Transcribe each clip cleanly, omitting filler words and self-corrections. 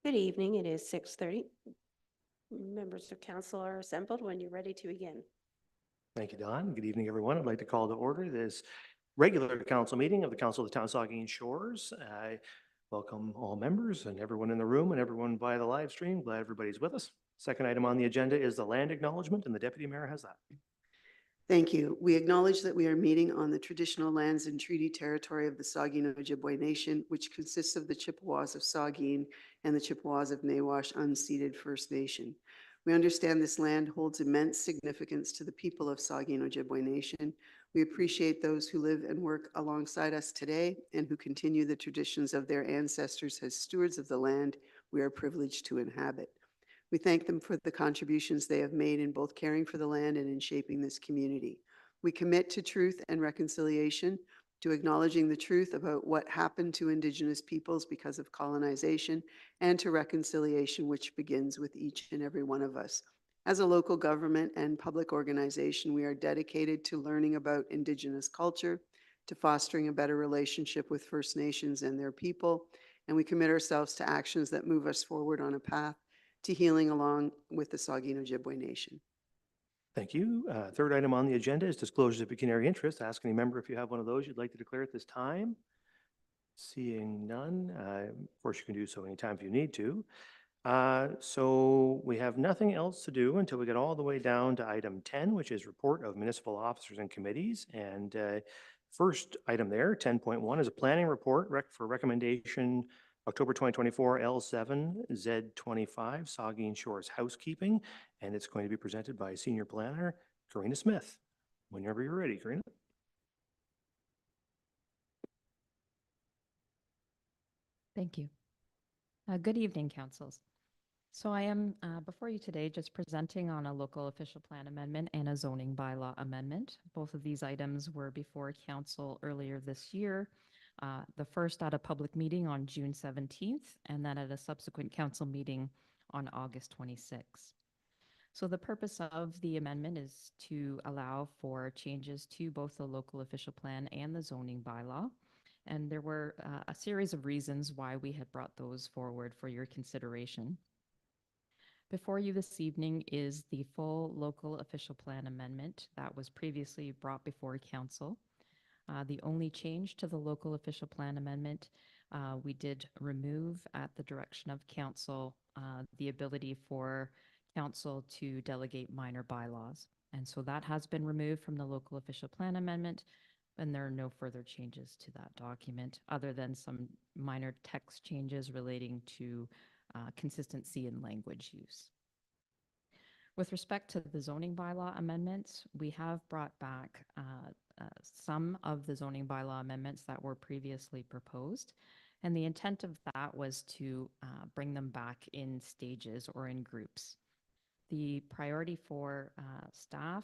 Good evening. It is 6:30. Members of council are assembled when you're ready to begin. Thank you, Don. Good evening, everyone. I'd like to call to order this regular council meeting of the Council of the Town of Saugeen Shores. I welcome all members and everyone in the room and everyone via the live stream. Glad everybody's with us. Second item on the agenda is the land acknowledgement, and the deputy mayor has that. Thank you. We acknowledge that we are meeting on the traditional lands and treaty territory of the Saugeen Ojibwe Nation, which consists of the Chippewas of Saugeen and the Chippewas of Nawash unceded First Nation. We understand this land holds immense significance to the people of Saugeen Ojibwe Nation. We appreciate those who live and work alongside us today and who continue the traditions of their ancestors as stewards of the land we are privileged to inhabit. We thank them for the contributions they have made in both caring for the land and in shaping this community. We commit to truth and reconciliation, to acknowledging the truth about what happened to Indigenous peoples because of colonization, and to reconciliation, which begins with each and every one of us. As a local government and public organization, we are dedicated to learning about Indigenous culture, to fostering a better relationship with First Nations and their people, and we commit ourselves to actions that move us forward on a path to healing along with the Saugeen Ojibwe Nation. Thank you. Third item on the agenda is disclosures of pecuniary interest. Ask any member if you have one of those you'd like to declare at this time. Seeing none, of course you can do so anytime if you need to. So we have nothing else to do until we get all the way down to item 10, which is report of municipal officers and committees. And first item there, 10.1, is a planning report for recommendation October 2024 L7 Z25 Saugeen Shores Housekeeping. And it's going to be presented by Senior Planner Karina Smith. Whenever you're ready, Karina. Thank you. Good evening, councils. So I am before you today just presenting on a local official plan amendment and a zoning bylaw amendment. Both of these items were before council earlier this year. The first at a public meeting on June 17th, and then at a subsequent council meeting on August 26th. So the purpose of the amendment is to allow for changes to both the local official plan and the zoning bylaw. And there were a series of reasons why we had brought those forward for your consideration. Before you this evening is the full local official plan amendment that was previously brought before council. The only change to the local official plan amendment, we did remove at the direction of council the ability for council to delegate minor bylaws. And so that has been removed from the local official plan amendment, and there are no further changes to that document other than some minor text changes relating to consistency in language use. With respect to the zoning bylaw amendments, we have brought back some of the zoning bylaw amendments that were previously proposed. And the intent of that was to bring them back in stages or in groups. The priority for staff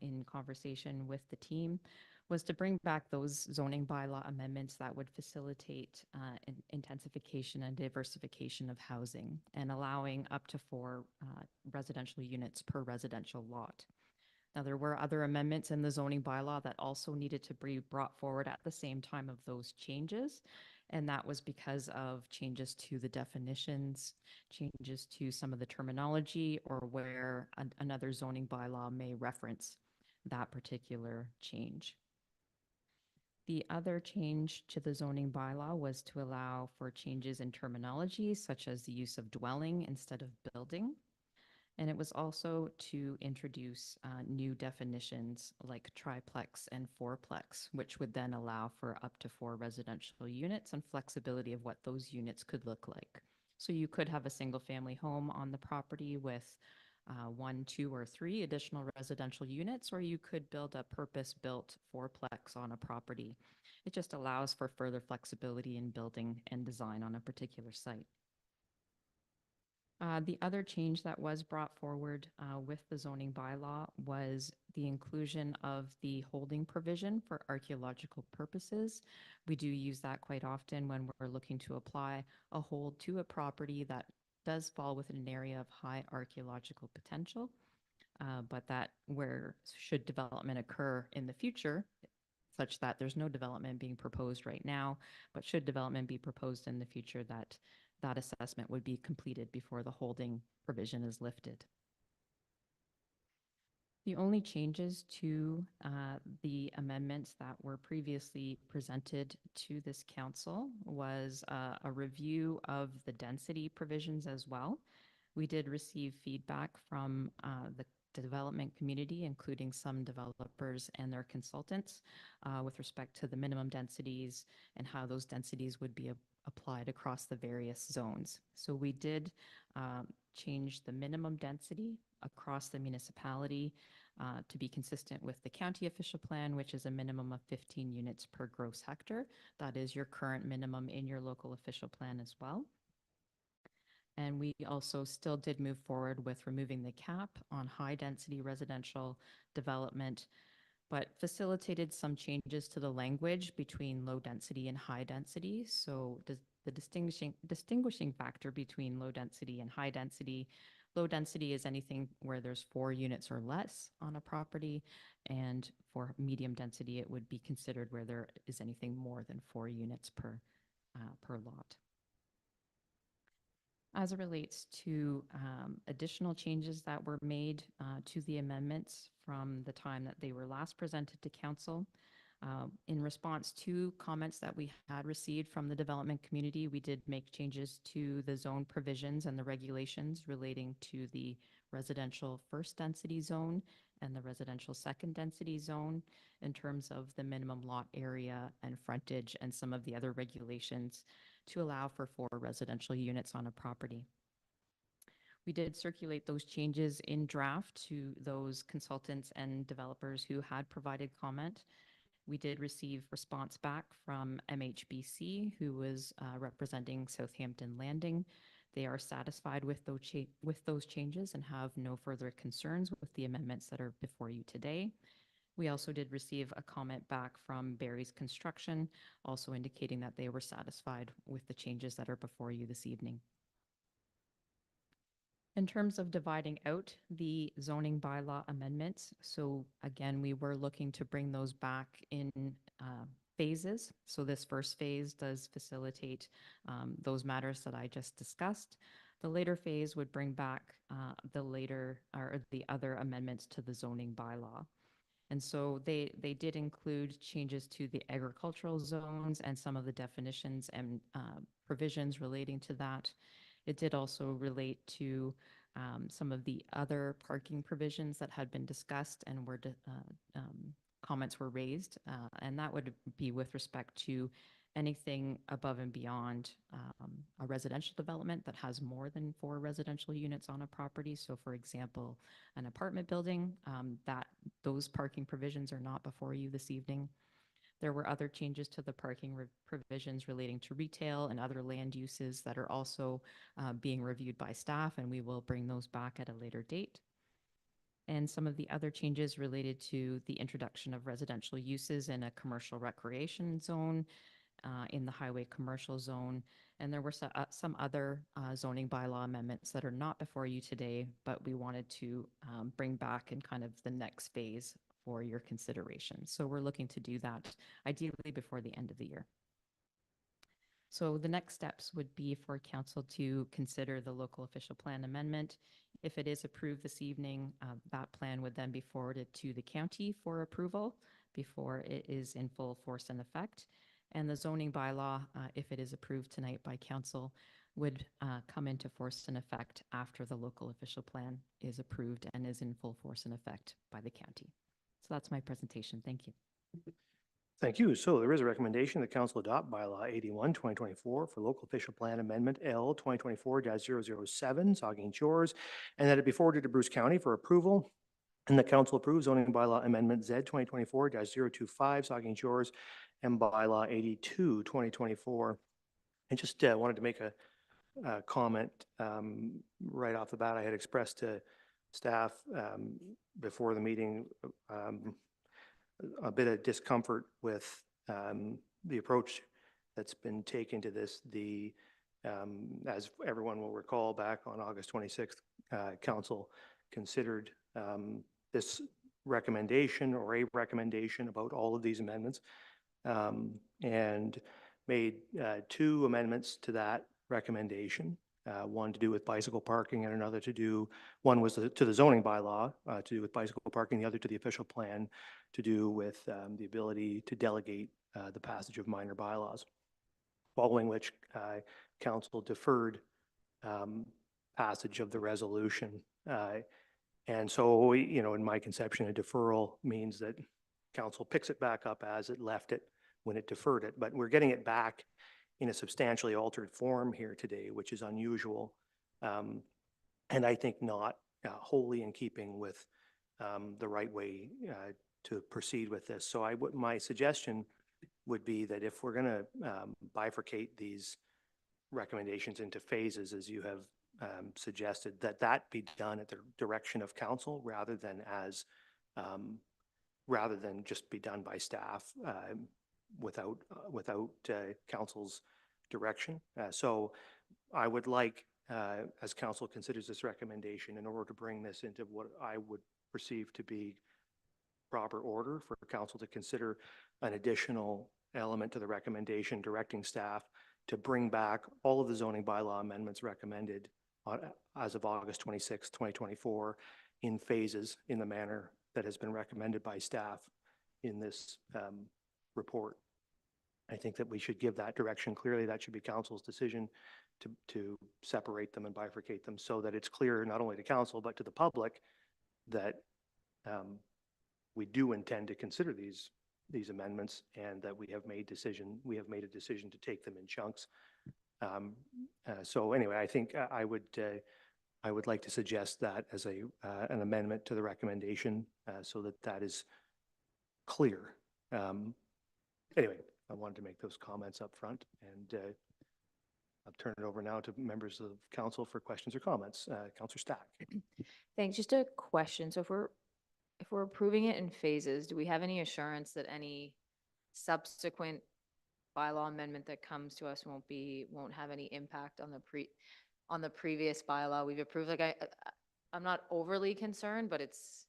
in conversation with the team was to bring back those zoning bylaw amendments that would facilitate intensification and diversification of housing and allowing up to 4 residential units per residential lot. Now, there were other amendments in the zoning bylaw that also needed to be brought forward at the same time of those changes. And that was because of changes to the definitions, changes to some of the terminology, or where another zoning bylaw may reference that particular change. The other change to the zoning bylaw was to allow for changes in terminology, such as the use of dwelling instead of building. And it was also to introduce new definitions like triplex and fourplex, which would then allow for up to 4 residential units and flexibility of what those units could look like. So you could have a single family home on the property with 1, 2, or 3 additional residential units, or you could build a purpose-built fourplex on a property. It just allows for further flexibility in building and design on a particular site. The other change that was brought forward with the zoning bylaw was the inclusion of the holding provision for archaeological purposes. We do use that quite often when we're looking to apply a hold to a property that does fall within an area of high archaeological potential, but that where should development occur in the future, such that there's no development being proposed right now, but should development be proposed in the future, that that assessment would be completed before the holding provision is lifted. The only changes to the amendments that were previously presented to this council was a review of the density provisions as well. We did receive feedback from the development community, including some developers and their consultants, with respect to the minimum densities and how those densities would be applied across the various zones. So we did change the minimum density across the municipality to be consistent with the county official plan, which is a minimum of 15 units per gross hectare. That is your current minimum in your local official plan as well. And we also still did move forward with removing the cap on high density residential development, but facilitated some changes to the language between low density and high density. So the distinguishing factor between low density and high density: low density is anything where there's 4 units or less on a property, and for medium density, it would be considered where there is anything more than 4 units per lot. As it relates to additional changes that were made to the amendments from the time that they were last presented to council, in response to comments that we had received from the development community, we did make changes to the zone provisions and the regulations relating to the residential first density zone and the residential second density zone in terms of the minimum lot area and frontage and some of the other regulations to allow for 4 residential units on a property. We did circulate those changes in draft to those consultants and developers who had provided comment. We did receive response back from MHBC, who was representing Southampton Landing. They are satisfied with those changes and have no further concerns with the amendments that are before you today. We also did receive a comment back from Barry's Construction, also indicating that they were satisfied with the changes that are before you this evening. In terms of dividing out the zoning bylaw amendments, so again, we were looking to bring those back in phases. So this first phase does facilitate those matters that I just discussed. The later phase would bring back the other amendments to the zoning bylaw. And so they did include changes to the agricultural zones and some of the definitions and provisions relating to that. It did also relate to some of the other parking provisions that had been discussed and were comments were raised, and that would be with respect to anything above and beyond a residential development that has more than 4 residential units on a property. So for example, an apartment building, those parking provisions are not before you this evening. There were other changes to the parking provisions relating to retail and other land uses that are also being reviewed by staff, and we will bring those back at a later date. And some of the other changes related to the introduction of residential uses in a commercial recreation zone, in the highway commercial zone. And there were some other zoning bylaw amendments that are not before you today, but we wanted to bring back in kind of the next phase for your consideration. So we're looking to do that ideally before the end of the year. So the next steps would be for council to consider the local official plan amendment. If it is approved this evening, that plan would then be forwarded to the county for approval before it is in full force and effect. And the zoning bylaw, if it is approved tonight by council, would come into force and effect after the local official plan is approved and is in full force and effect by the county. So that's my presentation. Thank you. Thank you. So there is a recommendation that council adopt bylaw 81, 2024 for local official plan amendment L 2024-007, Saugeen Shores, and that it be forwarded to Bruce County for approval. And the council approves zoning bylaw amendment Z 2024-025, Saugeen Shores, and bylaw 82, 2024. I just wanted to make a comment right off the bat. I had expressed to staff before the meeting a bit of discomfort with the approach that's been taken to this. As everyone will recall, back on August 26th, council considered this recommendation or a recommendation about all of these amendments and made 2 amendments to that recommendation. One to do with bicycle parking and another to do, one was to the zoning bylaw to do with bicycle parking, the other to the official plan to do with the ability to delegate the passage of minor bylaws. Following which council deferred passage of the resolution. And so, you know, in my conception, a deferral means that council picks it back up as it left it when it deferred it, but we're getting it back in a substantially altered form here today, which is unusual. And I think not wholly in keeping with the right way to proceed with this. So my suggestion would be that if we're going to bifurcate these recommendations into phases, as you have suggested, that be done at the direction of council rather than just be done by staff without council's direction. So I would like, as council considers this recommendation, in order to bring this into what I would perceive to be proper order, for council to consider an additional element to the recommendation directing staff to bring back all of the zoning bylaw amendments recommended as of August 26, 2024 in phases in the manner that has been recommended by staff in this report. I think that we should give that direction clearly. That should be council's decision to separate them and bifurcate them so that it's clear not only to council but to the public that we do intend to consider these amendments and that we have made a decision to take them in chunks. So anyway, I think I would like to suggest that as an amendment to the recommendation so that is clear. Anyway, I wanted to make those comments up front, and I'll turn it over now to members of council for questions or comments. Councillor Stack. Thanks. Just a question. So if we're approving it in phases, do we have any assurance that any subsequent bylaw amendment that comes to us won't have any impact on the previous bylaw we've approved? Like I'm not overly concerned, but it's,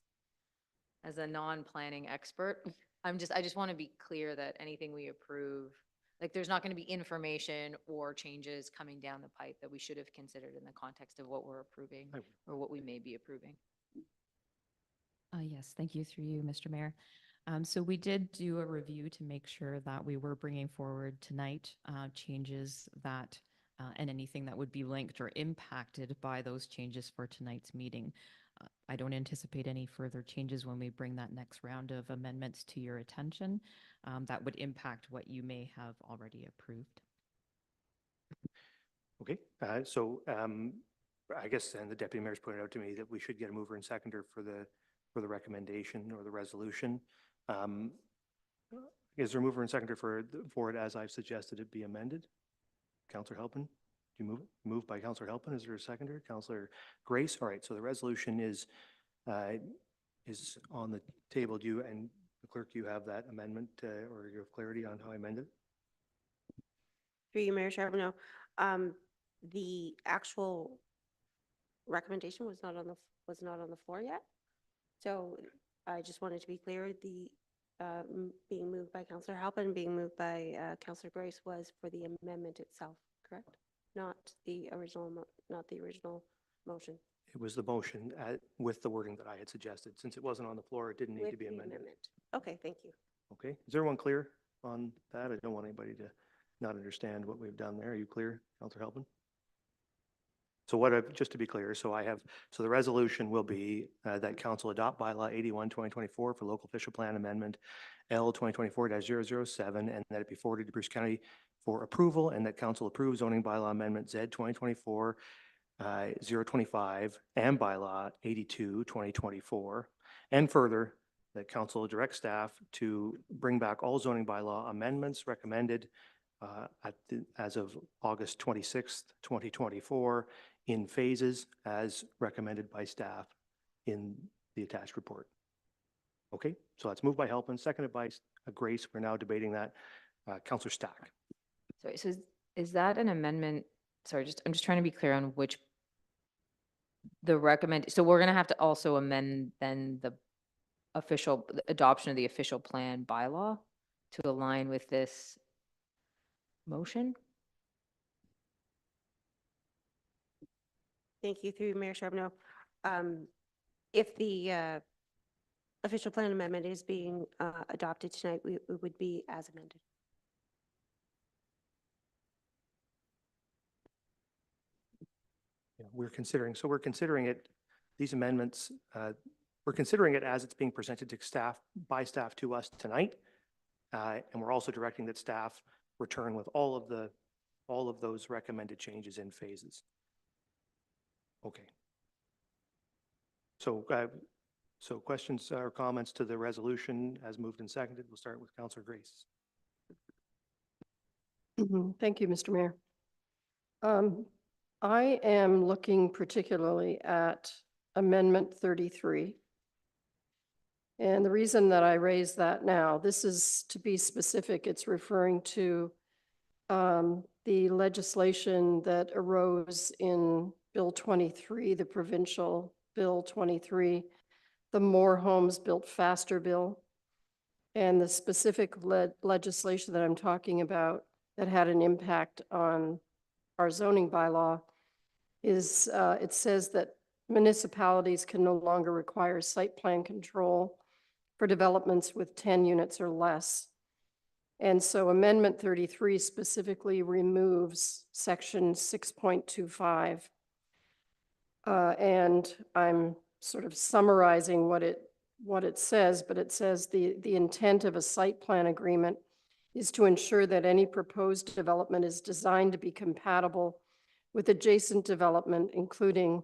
as a non-planning expert, I just want to be clear that anything we approve, like there's not going to be information or changes coming down the pipe that we should have considered in the context of what we're approving or what we may be approving. Yes, thank you, through you, Mr. Mayor. So we did do a review to make sure that we were bringing forward tonight changes that and anything that would be linked or impacted by those changes for tonight's meeting. I don't anticipate any further changes when we bring that next round of amendments to your attention that would impact what you may have already approved. Okay, so I guess, and the deputy mayor's pointed out to me that we should get a mover and seconder for the recommendation or the resolution. Is there a mover and seconder for it as I've suggested it be amended? Councillor Halpin, do you move it? Moved by Councillor Halpin. Is there a seconder? Councillor Grace. All right. So the resolution is on the table. Do you and the clerk, you have that amendment or you have clarity on how I amend it? Through you, Mayor Charbonneau, the actual recommendation was not on the floor yet. So I just wanted to be clear, the being moved by Councillor Halpin, being moved by Councillor Grace was for the amendment itself, correct? Not the original motion. It was the motion with the wording that I had suggested. Since it wasn't on the floor, it didn't need With to be the amended. amendment. Okay, thank you. Okay. Is everyone clear on that? I don't want anybody to not understand what we've done there. Are you clear, Councillor Halpin? So just to be clear, so the resolution will be that council adopt bylaw 81/2024 for local official plan amendment L 2024-007 and that it be forwarded to Bruce County for approval, and that council approves zoning bylaw amendment Z 2024 025 and bylaw 82/2024, and further that council direct staff to bring back all zoning bylaw amendments recommended as of August 26th, 2024 in phases as recommended by staff in the attached report. Okay, so that's moved by Halpin, seconded by Grace. We're now debating that. Councillor Stack. Sorry, so is that an amendment? Sorry, I'm just trying to be clear on which so we're going to have to also amend then the adoption of the official plan bylaw to align with this motion? Thank you, through Mayor Charbonneau. If the official plan amendment is being adopted tonight, it would be as amended. Yeah, we're considering it, these amendments, we're considering it as it's being presented to staff, by staff to us tonight. And we're also directing that staff return with all of those recommended changes in phases. Okay. So questions or comments to the resolution as moved and seconded? We'll start with Councillor Grace. Thank you, Mr. Mayor. I am looking particularly at Amendment 33. And the reason that I raise that now, this is, to be specific, it's referring to the legislation that arose in Bill 23, the provincial Bill 23, the More Homes Built Faster bill. And the specific legislation that I'm talking about that had an impact on our zoning bylaw is, it says that municipalities can no longer require site plan control for developments with 10 units or less. And so Amendment 33 specifically removes Section 6.25. And I'm sort of summarizing what it says, but it says the intent of a site plan agreement is to ensure that any proposed development is designed to be compatible with adjacent development, including,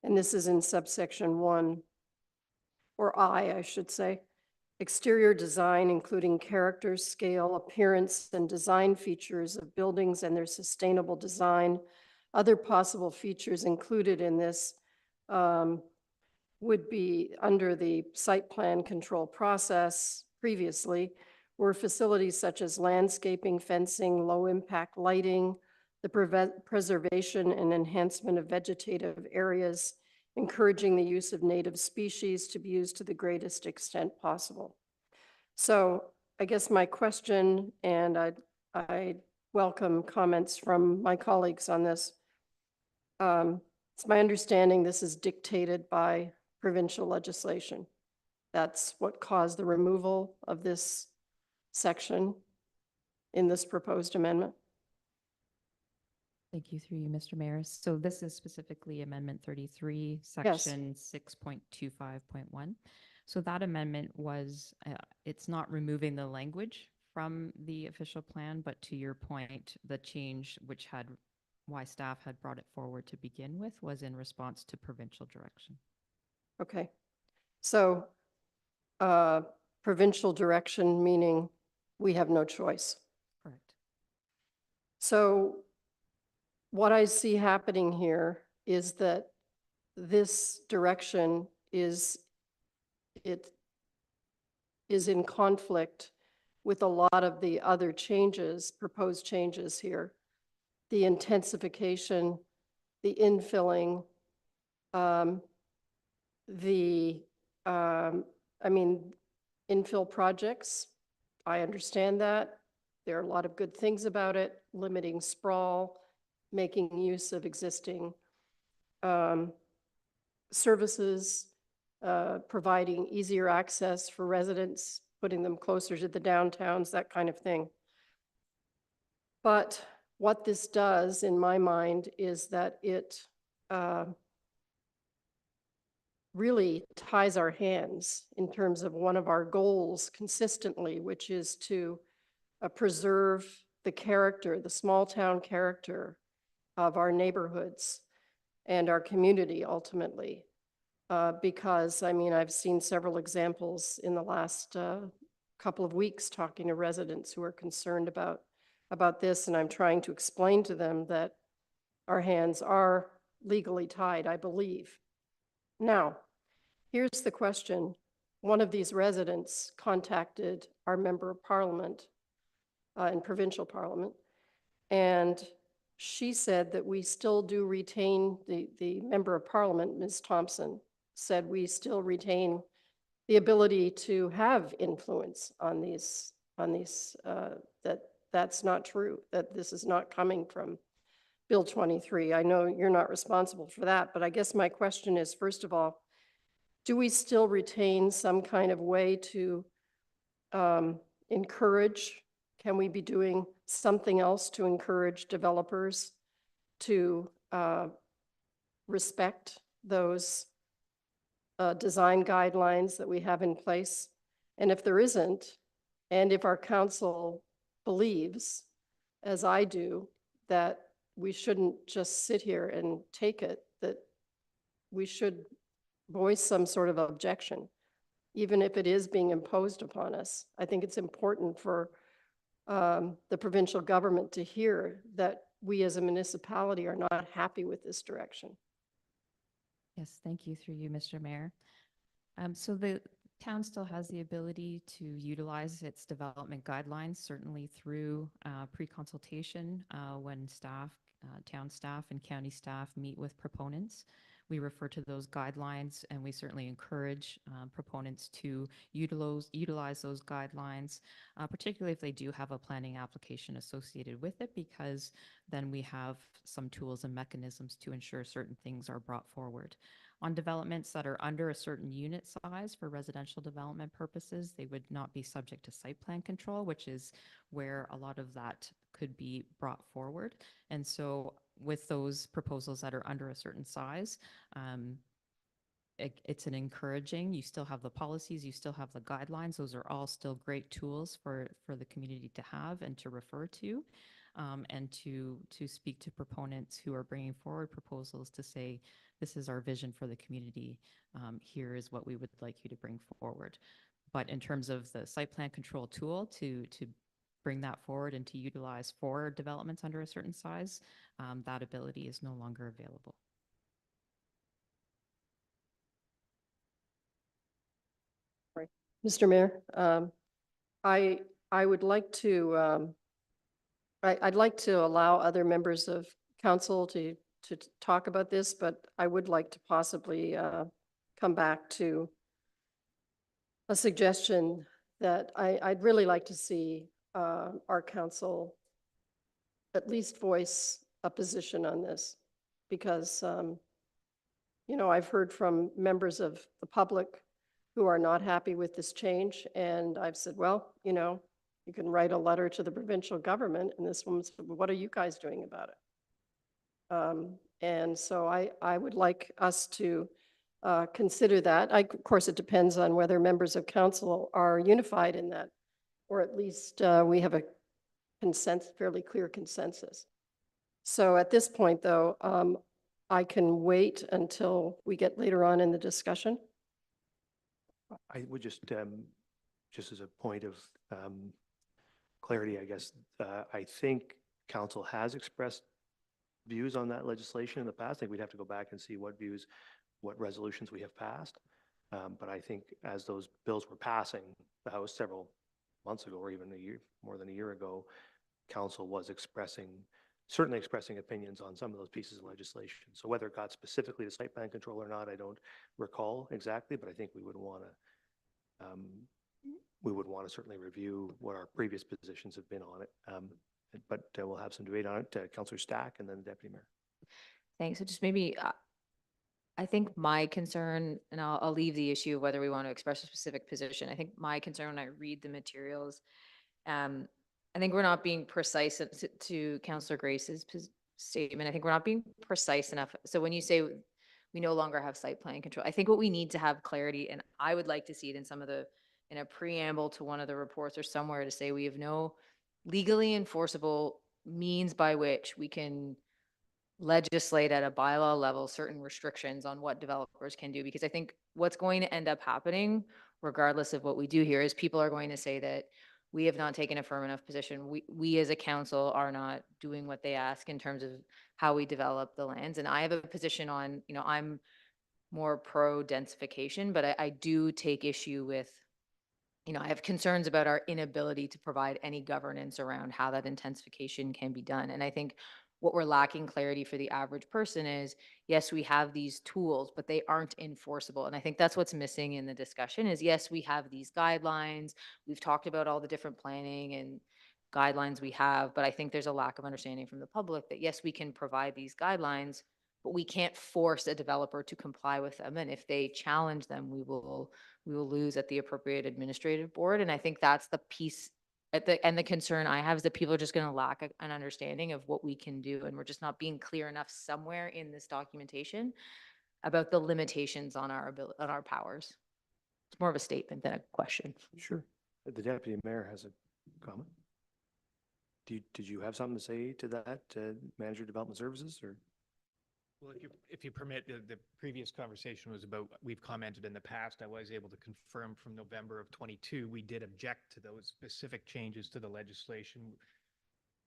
and this is in subsection 1, or I should say, exterior design, including character, scale, appearance, and design features of buildings and their sustainable design. Other possible features included in this would be under the site plan control process previously were facilities such as landscaping, fencing, low impact lighting, the preservation and enhancement of vegetative areas, encouraging the use of native species to be used to the greatest extent possible. So I guess my question, and I welcome comments from my colleagues on this. It's my understanding this is dictated by provincial legislation. That's what caused the removal of this section in this proposed amendment. Thank you, through you, Mr. Mayor. So this is specifically Amendment 33, Section 6.25.1. So that amendment was, it's not removing the language from the official plan, but to your point, the change why staff had brought it forward to begin with was in response to provincial direction. Okay. So provincial direction, meaning we have no choice. Correct. So what I see happening here is that this direction is in conflict with a lot of the other changes, proposed changes here. The intensification, the infilling, infill projects. I understand that. There are a lot of good things about it, limiting sprawl, making use of existing services, providing easier access for residents, putting them closer to the downtowns, that kind of thing. But what this does, in my mind, is that it really ties our hands in terms of one of our goals consistently, which is to preserve the character, the small town character of our neighborhoods and our community ultimately. Because, I mean, I've seen several examples in the last couple of weeks talking to residents who are concerned about this, and I'm trying to explain to them that our hands are legally tied, I believe. Now, here's the question. One of these residents contacted our member of parliament in provincial parliament, and she said that we still do retain, the member of parliament, Ms. Thompson, said we still retain the ability to have influence on that's not true, that this is not coming from Bill 23. I know you're not responsible for that, but I guess my question is, first of all, do we still retain some kind of way to encourage? Can we be doing something else to encourage developers to respect those design guidelines that we have in place? And if there isn't, and if our council believes, as I do, that we shouldn't just sit here and take it, that we should voice some sort of objection, even if it is being imposed upon us. I think it's important for the provincial government to hear that we as a municipality are not happy with this direction. Yes, thank you through you, Mr. Mayor. So the town still has the ability to utilize its development guidelines, certainly through pre-consultation when staff, town staff and county staff meet with proponents. We refer to those guidelines, and we certainly encourage proponents to utilize those guidelines, particularly if they do have a planning application associated with it, because then we have some tools and mechanisms to ensure certain things are brought forward. On developments that are under a certain unit size for residential development purposes, they would not be subject to site plan control, which is where a lot of that could be brought forward. And so with those proposals that are under a certain size, it's an encouraging, you still have the policies, you still have the guidelines. Those are all still great tools for the community to have and to refer to. And to speak to proponents who are bringing forward proposals to say, this is our vision for the community. Here is what we would like you to bring forward. But in terms of the site plan control tool to bring that forward and to utilize for developments under a certain size, that ability is no longer available. Mr. Mayor, I would like to, I'd like to allow other members of council to talk about this, but I would like to possibly come back to a suggestion that I'd really like to see our council at least voice a position on this, because, you know, I've heard from members of the public who are not happy with this change, and I've said, well, you know, you can write a letter to the provincial government, and this woman said, well, what are you guys doing about it? And so I would like us to consider that. Of course, it depends on whether members of council are unified in that, or at least we have a fairly clear consensus. So at this point, though, I can wait until we get later on in the discussion. I would just as a point of clarity, I guess, I think council has expressed views on that legislation in the past. I think we'd have to go back and see what views, what resolutions we have passed. But I think as those bills were passing the House several months ago, or even more than a year ago, council was certainly expressing opinions on some of those pieces of legislation. So whether it got specifically to site plan control or not, I don't recall exactly, but I think we would want to certainly review what our previous positions have been on it. But we'll have some debate on it. Councillor Stack and then the Deputy Mayor. Thanks. So just maybe, I think my concern, and I'll leave the issue of whether we want to express a specific position. I think my concern when I read the materials, I think we're not being precise to Councillor Grace's statement. I think we're not being precise enough. So when you say we no longer have site plan control, I think what we need to have clarity, and I would like to see it in a preamble to one of the reports or somewhere, to say we have no legally enforceable means by which we can legislate at a bylaw level certain restrictions on what developers can do. Because I think what's going to end up happening, regardless of what we do here, is people are going to say that we have not taken a firm enough position. We as a council are not doing what they ask in terms of how we develop the lands. And I have a position on, you know, I'm more pro densification, but I do take issue with, you know, I have concerns about our inability to provide any governance around how that intensification can be done. And I think what we're lacking clarity for the average person is, yes, we have these tools, but they aren't enforceable. And I think that's what's missing in the discussion is, yes, we have these guidelines. We've talked about all the different planning and guidelines we have, but I think there's a lack of understanding from the public that yes, we can provide these guidelines, but we can't force a developer to comply with them. And if they challenge them, we will lose at the appropriate administrative board. And I think that's the piece and the concern I have is that people are just going to lack an understanding of what we can do. And we're just not being clear enough somewhere in this documentation about the limitations on our ability, on our powers. It's more of a statement than a question. Sure. The deputy mayor has a comment. Did you have something to say to that, manager of development services, or? Well, if you permit, the previous conversation was about, we've commented in the past, I was able to confirm from November of 22, we did object to those specific changes to the legislation.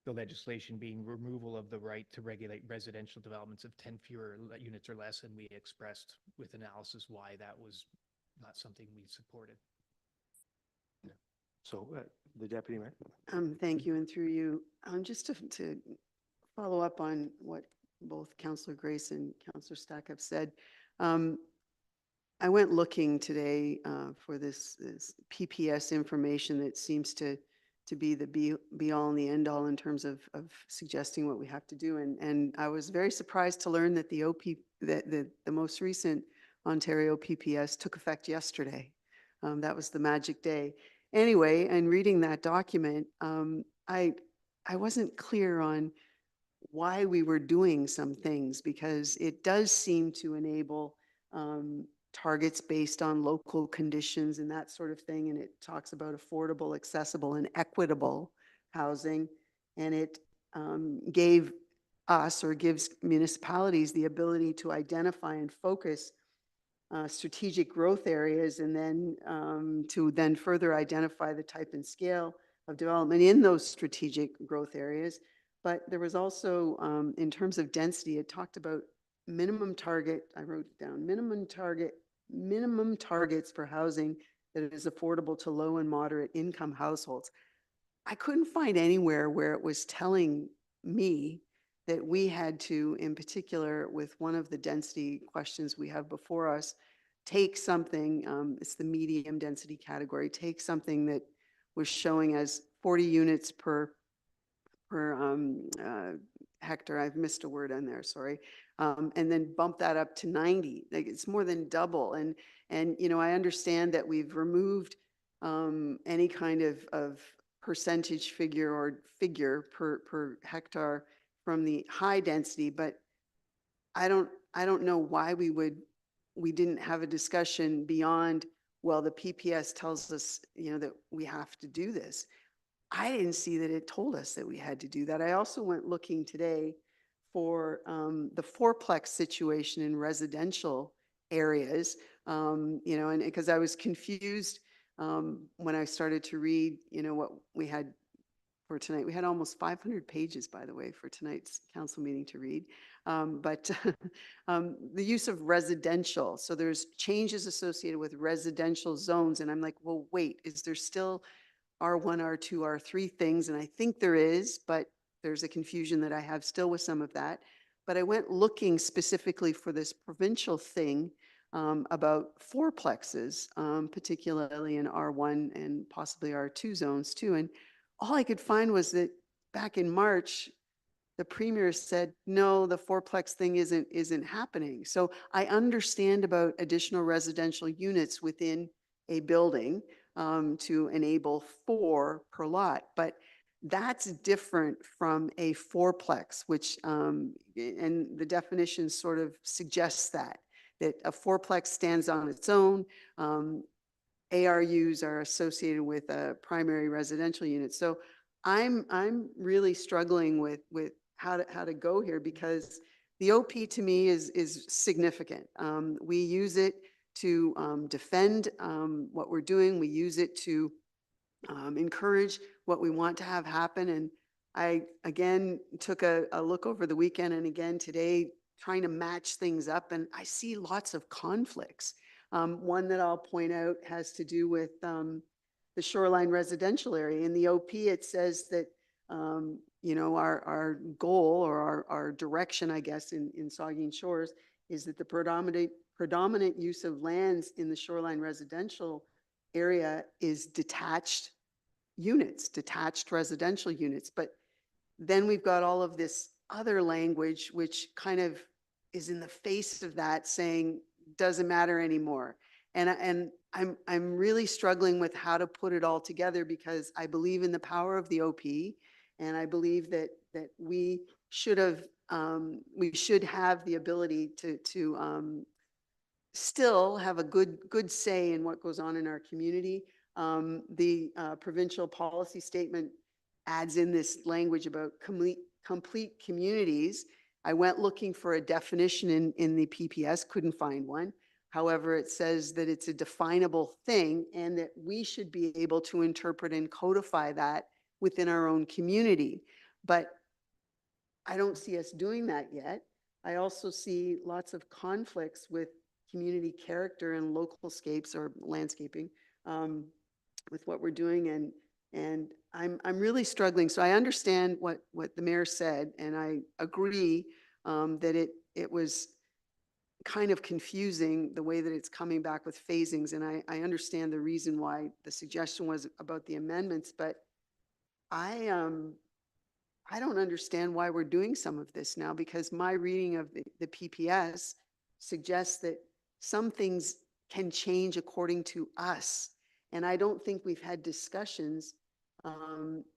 The legislation being removal of the right to regulate residential developments of 10 fewer units or less, and we expressed with analysis why that was not something we supported. So the deputy mayor? Thank you, and through you, just to follow up on what both Councillor Grace and Councillor Stack have said. I went looking today for this PPS information that seems to be the be all and the end all in terms of suggesting what we have to do. And I was very surprised to learn that the most recent Ontario PPS took effect yesterday. That was the magic day. Anyway, and reading that document, I wasn't clear on why we were doing some things, because it does seem to enable targets based on local conditions and that sort of thing. And it talks about affordable, accessible, and equitable housing. And it gave us, or gives municipalities, the ability to identify and focus strategic growth areas, and then to then further identify the type and scale of development in those strategic growth areas. But there was also, in terms of density, it talked about minimum target, I wrote it down, minimum targets for housing that is affordable to low and moderate income households. I couldn't find anywhere where it was telling me that we had to, in particular with one of the density questions we have before us, take something, it's the medium density category, take something that was showing as 40 units per hectare, I've missed a word on there, sorry, and then bump that up to 90. Like, it's more than double. And you know, I understand that we've removed any kind of percentage figure or figure per hectare from the high density, but I don't know why we didn't have a discussion beyond, well, the PPS tells us, you know, that we have to do this. I didn't see that it told us that we had to do that. I also went looking today for the fourplex situation in residential areas, you know, and because I was confused when I started to read, you know, what we had for tonight. We had almost 500 pages, by the way, for tonight's council meeting to read. But the use of residential, so there's changes associated with residential zones. And I'm like, well, wait, is there still R1, R2, R3 things? And I think there is, but there's a confusion that I have still with some of that. But I went looking specifically for this provincial thing about fourplexes, particularly in R1 and possibly R2 zones too. And all I could find was that back in March, the premier said, no, the fourplex thing isn't happening. So I understand about additional residential units within a building to enable 4 per lot, but that's different from a fourplex, which, and the definition sort of suggests that a fourplex stands on its own. ARUs are associated with a primary residential unit. So I'm really struggling with how to go here, because the OP to me is significant. We use it to defend what we're doing. We use it to encourage what we want to have happen. And I, again, took a look over the weekend and again today, trying to match things up. And I see lots of conflicts. One that I'll point out has to do with the shoreline residential area. In the OP, it says that, you know, our goal, or our direction, I guess, in Saugeen Shores is that the predominant use of lands in the shoreline residential area is detached units, detached residential units. But then we've got all of this other language, which kind of is in the face of that, saying doesn't matter anymore. And I'm really struggling with how to put it all together, because I believe in the power of the OP, and I believe that we should have the ability to still have a good say in what goes on in our community. The provincial policy statement adds in this language about complete communities. I went looking for a definition in the PPS, couldn't find one. However, it says that it's a definable thing and that we should be able to interpret and codify that within our own community. But I don't see us doing that yet. I also see lots of conflicts with community character and local scapes or landscaping with what we're doing. And I'm really struggling. So I understand what the mayor said, and I agree that it was kind of confusing the way that it's coming back with phasings. And I understand the reason why the suggestion was about the amendments, but I don't understand why we're doing some of this now, because my reading of the PPS suggests that some things can change according to us. And I don't think we've had discussions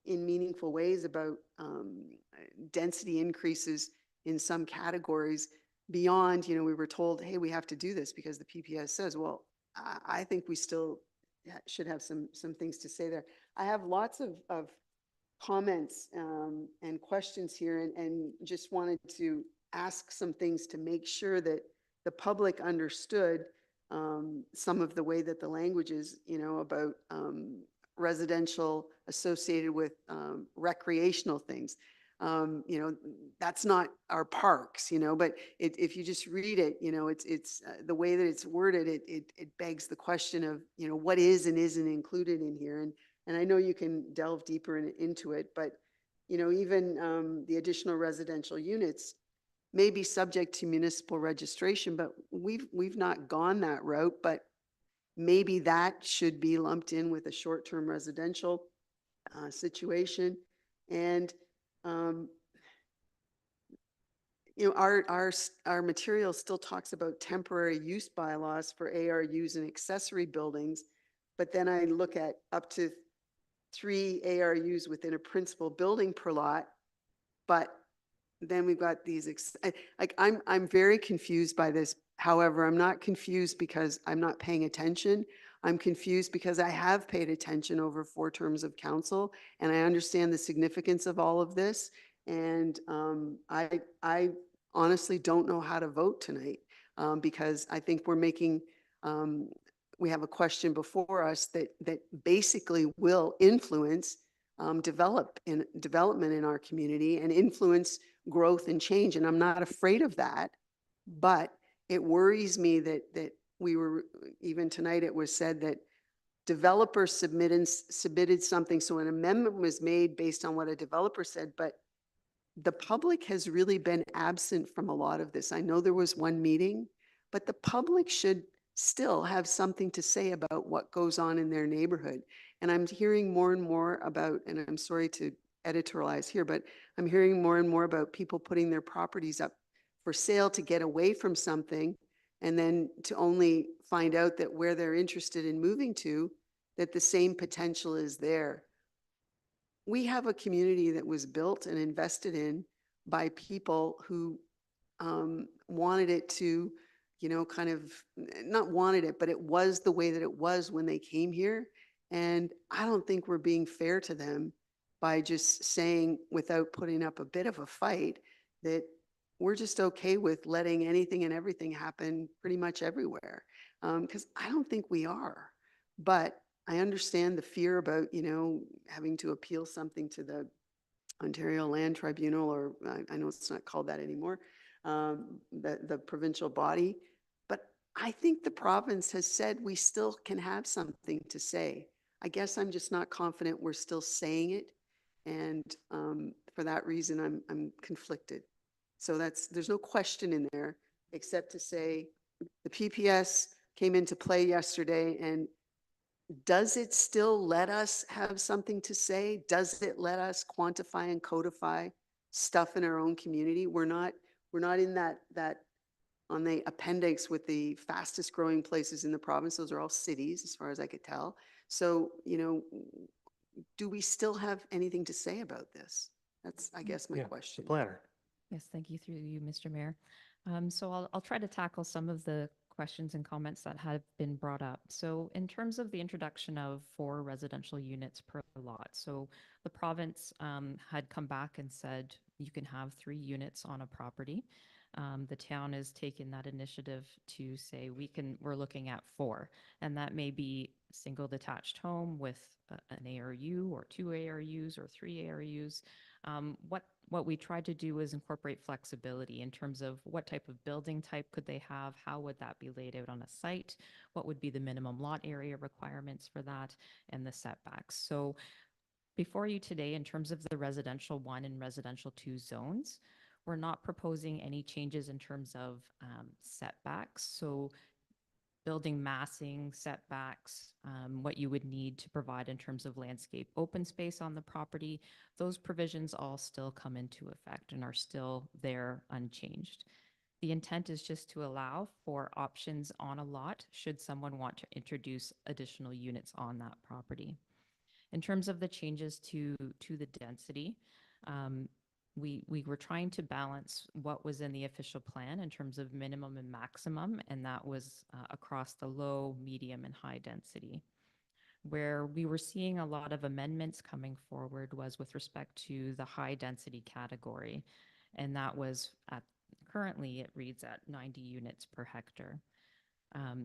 in meaningful ways about density increases in some categories beyond, we were told, hey, we have to do this because the PPS says. Well, I think we still should have some things to say there. I have lots of comments and questions here, and just wanted to ask some things to make sure that the public understood some of the way that the language is, about residential associated with recreational things. That's not our parks, but if you just read it, it's the way that it's worded, it begs the question of, what is and isn't included in here. And I know you can delve deeper into it, but, even the additional residential units may be subject to municipal registration, but we've not gone that route. But maybe that should be lumped in with a short-term residential situation. And our material still talks about temporary use bylaws for ARUs and accessory buildings, but then I look at up to 3 ARUs within a principal building per lot. But then we've got these, I'm very confused by this. However, I'm not confused because I'm not paying attention. I'm confused because I have paid attention over 4 terms of council, and I understand the significance of all of this. And I honestly don't know how to vote tonight because I think we're making, we have a question before us that basically will influence development in our community and influence growth and change. And I'm not afraid of that, but it worries me that we were, even tonight it was said that developers submitted something. So an amendment was made based on what a developer said, but the public has really been absent from a lot of this. I know there was one meeting, but the public should still have something to say about what goes on in their neighborhood. And I'm hearing more and more about, and I'm sorry to editorialize here, but I'm hearing more and more about people putting their properties up for sale to get away from something, and then to only find out that where they're interested in moving to, that the same potential is there. We have a community that was built and invested in by people who wanted it to, kind of not wanted it, but it was the way that it was when they came here. And I don't think we're being fair to them by just saying, without putting up a bit of a fight, that we're just okay with letting anything and everything happen pretty much everywhere. Because I don't think we are. But I understand the fear about, having to appeal something to the Ontario Land Tribunal, or I know it's not called that anymore, the provincial body. But I think the province has said we still can have something to say. I guess I'm just not confident we're still saying it. And for that reason, I'm conflicted. So there's no question in there except to say the PPS came into play yesterday, and does it still let us have something to say? Does it let us quantify and codify stuff in our own community? We're not in that on the appendix with the fastest growing places in the province. Those are all cities, as far as I could tell. So, do we still have anything to say about this? That's, I guess, my Yeah, the question. planner. Yes, thank you through you, Mr. Mayor. So I'll try to tackle some of the questions and comments that have been brought up. So in terms of the introduction of 4 residential units per lot, so the province had come back and said you can have 3 units on a property. The town has taken that initiative to say we're looking at 4, and that may be a single detached home with an ARU or 2 ARUs or 3 ARUs. What we tried to do is incorporate flexibility in terms of what type of building type could they have, how would that be laid out on a site, what would be the minimum lot area requirements for that, and the setbacks. So before you today, in terms of the residential 1 and residential 2 zones, we're not proposing any changes in terms of setbacks. So building massing, setbacks, what you would need to provide in terms of landscape open space on the property, those provisions all still come into effect and are still there unchanged. The intent is just to allow for options on a lot should someone want to introduce additional units on that property. In terms of the changes to the density, we were trying to balance what was in the official plan in terms of minimum and maximum, and that was across the low, medium, and high density. Where we were seeing a lot of amendments coming forward was with respect to the high density category, and that was currently it reads at 90 units per hectare.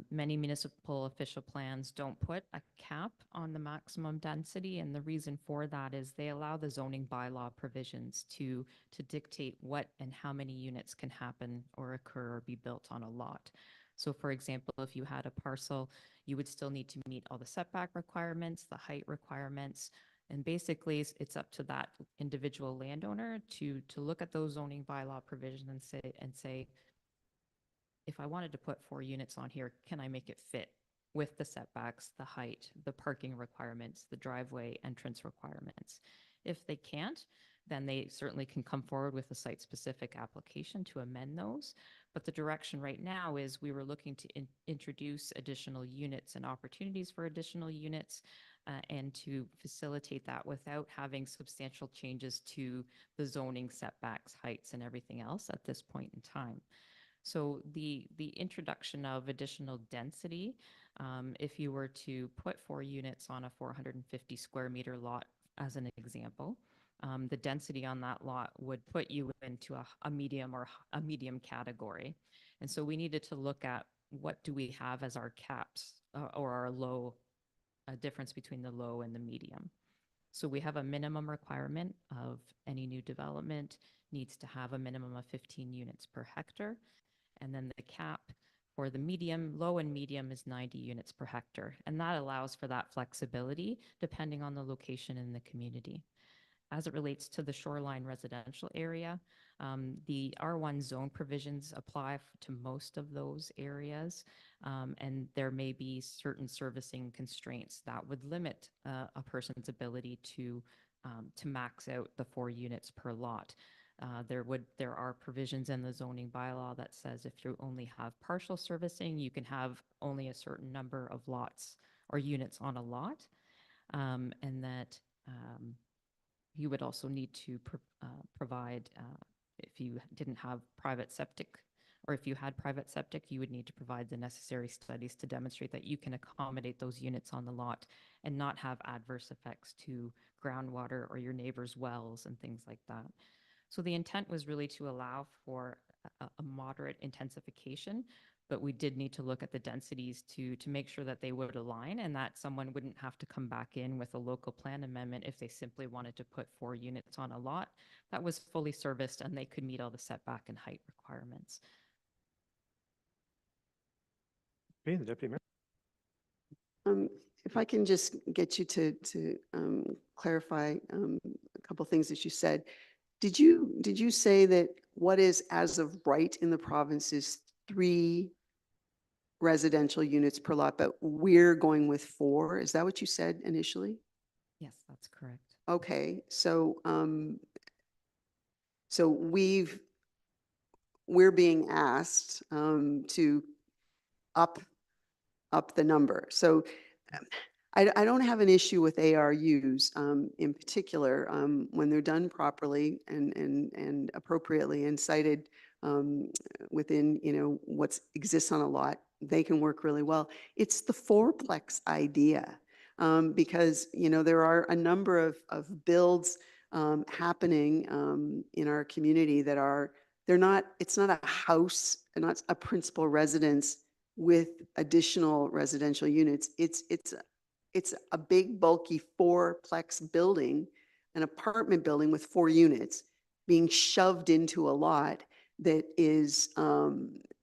Many municipal official plans don't put a cap on the maximum density, and the reason for that is they allow the zoning bylaw provisions to dictate what and how many units can happen or occur or be built on a lot. So for example, if you had a parcel, you would still need to meet all the setback requirements, the height requirements, and basically it's up to that individual landowner to look at those zoning bylaw provisions and say, if I wanted to put 4 units on here, can I make it fit with the setbacks, the height, the parking requirements, the driveway entrance requirements? If they can't, then they certainly can come forward with a site-specific application to amend those. But the direction right now is we were looking to introduce additional units and opportunities for additional units and to facilitate that without having substantial changes to the zoning setbacks, heights, and everything else at this point in time. So the introduction of additional density, if you were to put 4 units on a 450 square meter lot, as an example, the density on that lot would put you into a medium or a medium category. And so we needed to look at what do we have as our caps or our low difference between the low and the medium. So we have a minimum requirement of any new development needs to have a minimum of 15 units per hectare. And then the cap for the medium, low and medium is 90 units per hectare. And that allows for that flexibility depending on the location in the community. As it relates to the shoreline residential area, the R1 zone provisions apply to most of those areas. And there may be certain servicing constraints that would limit a person's ability to max out the 4 units per lot. There are provisions in the zoning bylaw that says if you only have partial servicing, you can have only a certain number of lots or units on a lot, and that you would also need to provide, if you didn't have private septic, or if you had private septic, you would need to provide the necessary studies to demonstrate that you can accommodate those units on the lot and not have adverse effects to groundwater or your neighbor's wells and things like that. So the intent was really to allow for a moderate intensification, but we did need to look at the densities to make sure that they would align and that someone wouldn't have to come back in with a local plan amendment if they simply wanted to put 4 units on a lot that was fully serviced and they could meet all the setback and height requirements. Okay, the Deputy Mayor. If I can just get you to clarify a couple things that you said. Did you say that what is as of right in the province is 3 residential units per lot, but we're going with 4. Is that what you said initially? Yes, that's correct. Okay, so we're being asked to up the number. So um, I don't have an issue with ARUs in particular when they're done properly and appropriately and cited within, what exists on a lot. They can work really well. It's the fourplex idea because, there are a number of builds happening in our community that it's not a house, and not a principal residence with additional residential units. It's a big bulky fourplex building, an apartment building with 4 units being shoved into a lot that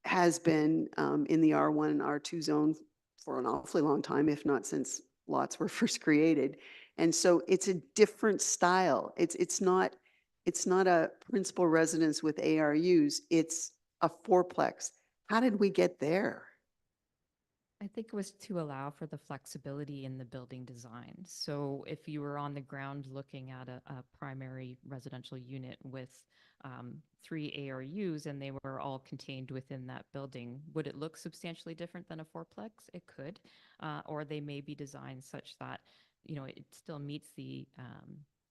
has been in the R1 and R2 zone for an awfully long time, if not since lots were first created. And so it's a different style. It's not a principal residence with ARUs. It's a fourplex. How did we get there? I think it was to allow for the flexibility in the building design. So if you were on the ground looking at a primary residential unit with 3 ARUs and they were all contained within that building, would it look substantially different than a fourplex? It could, or they may be designed such that, it still meets the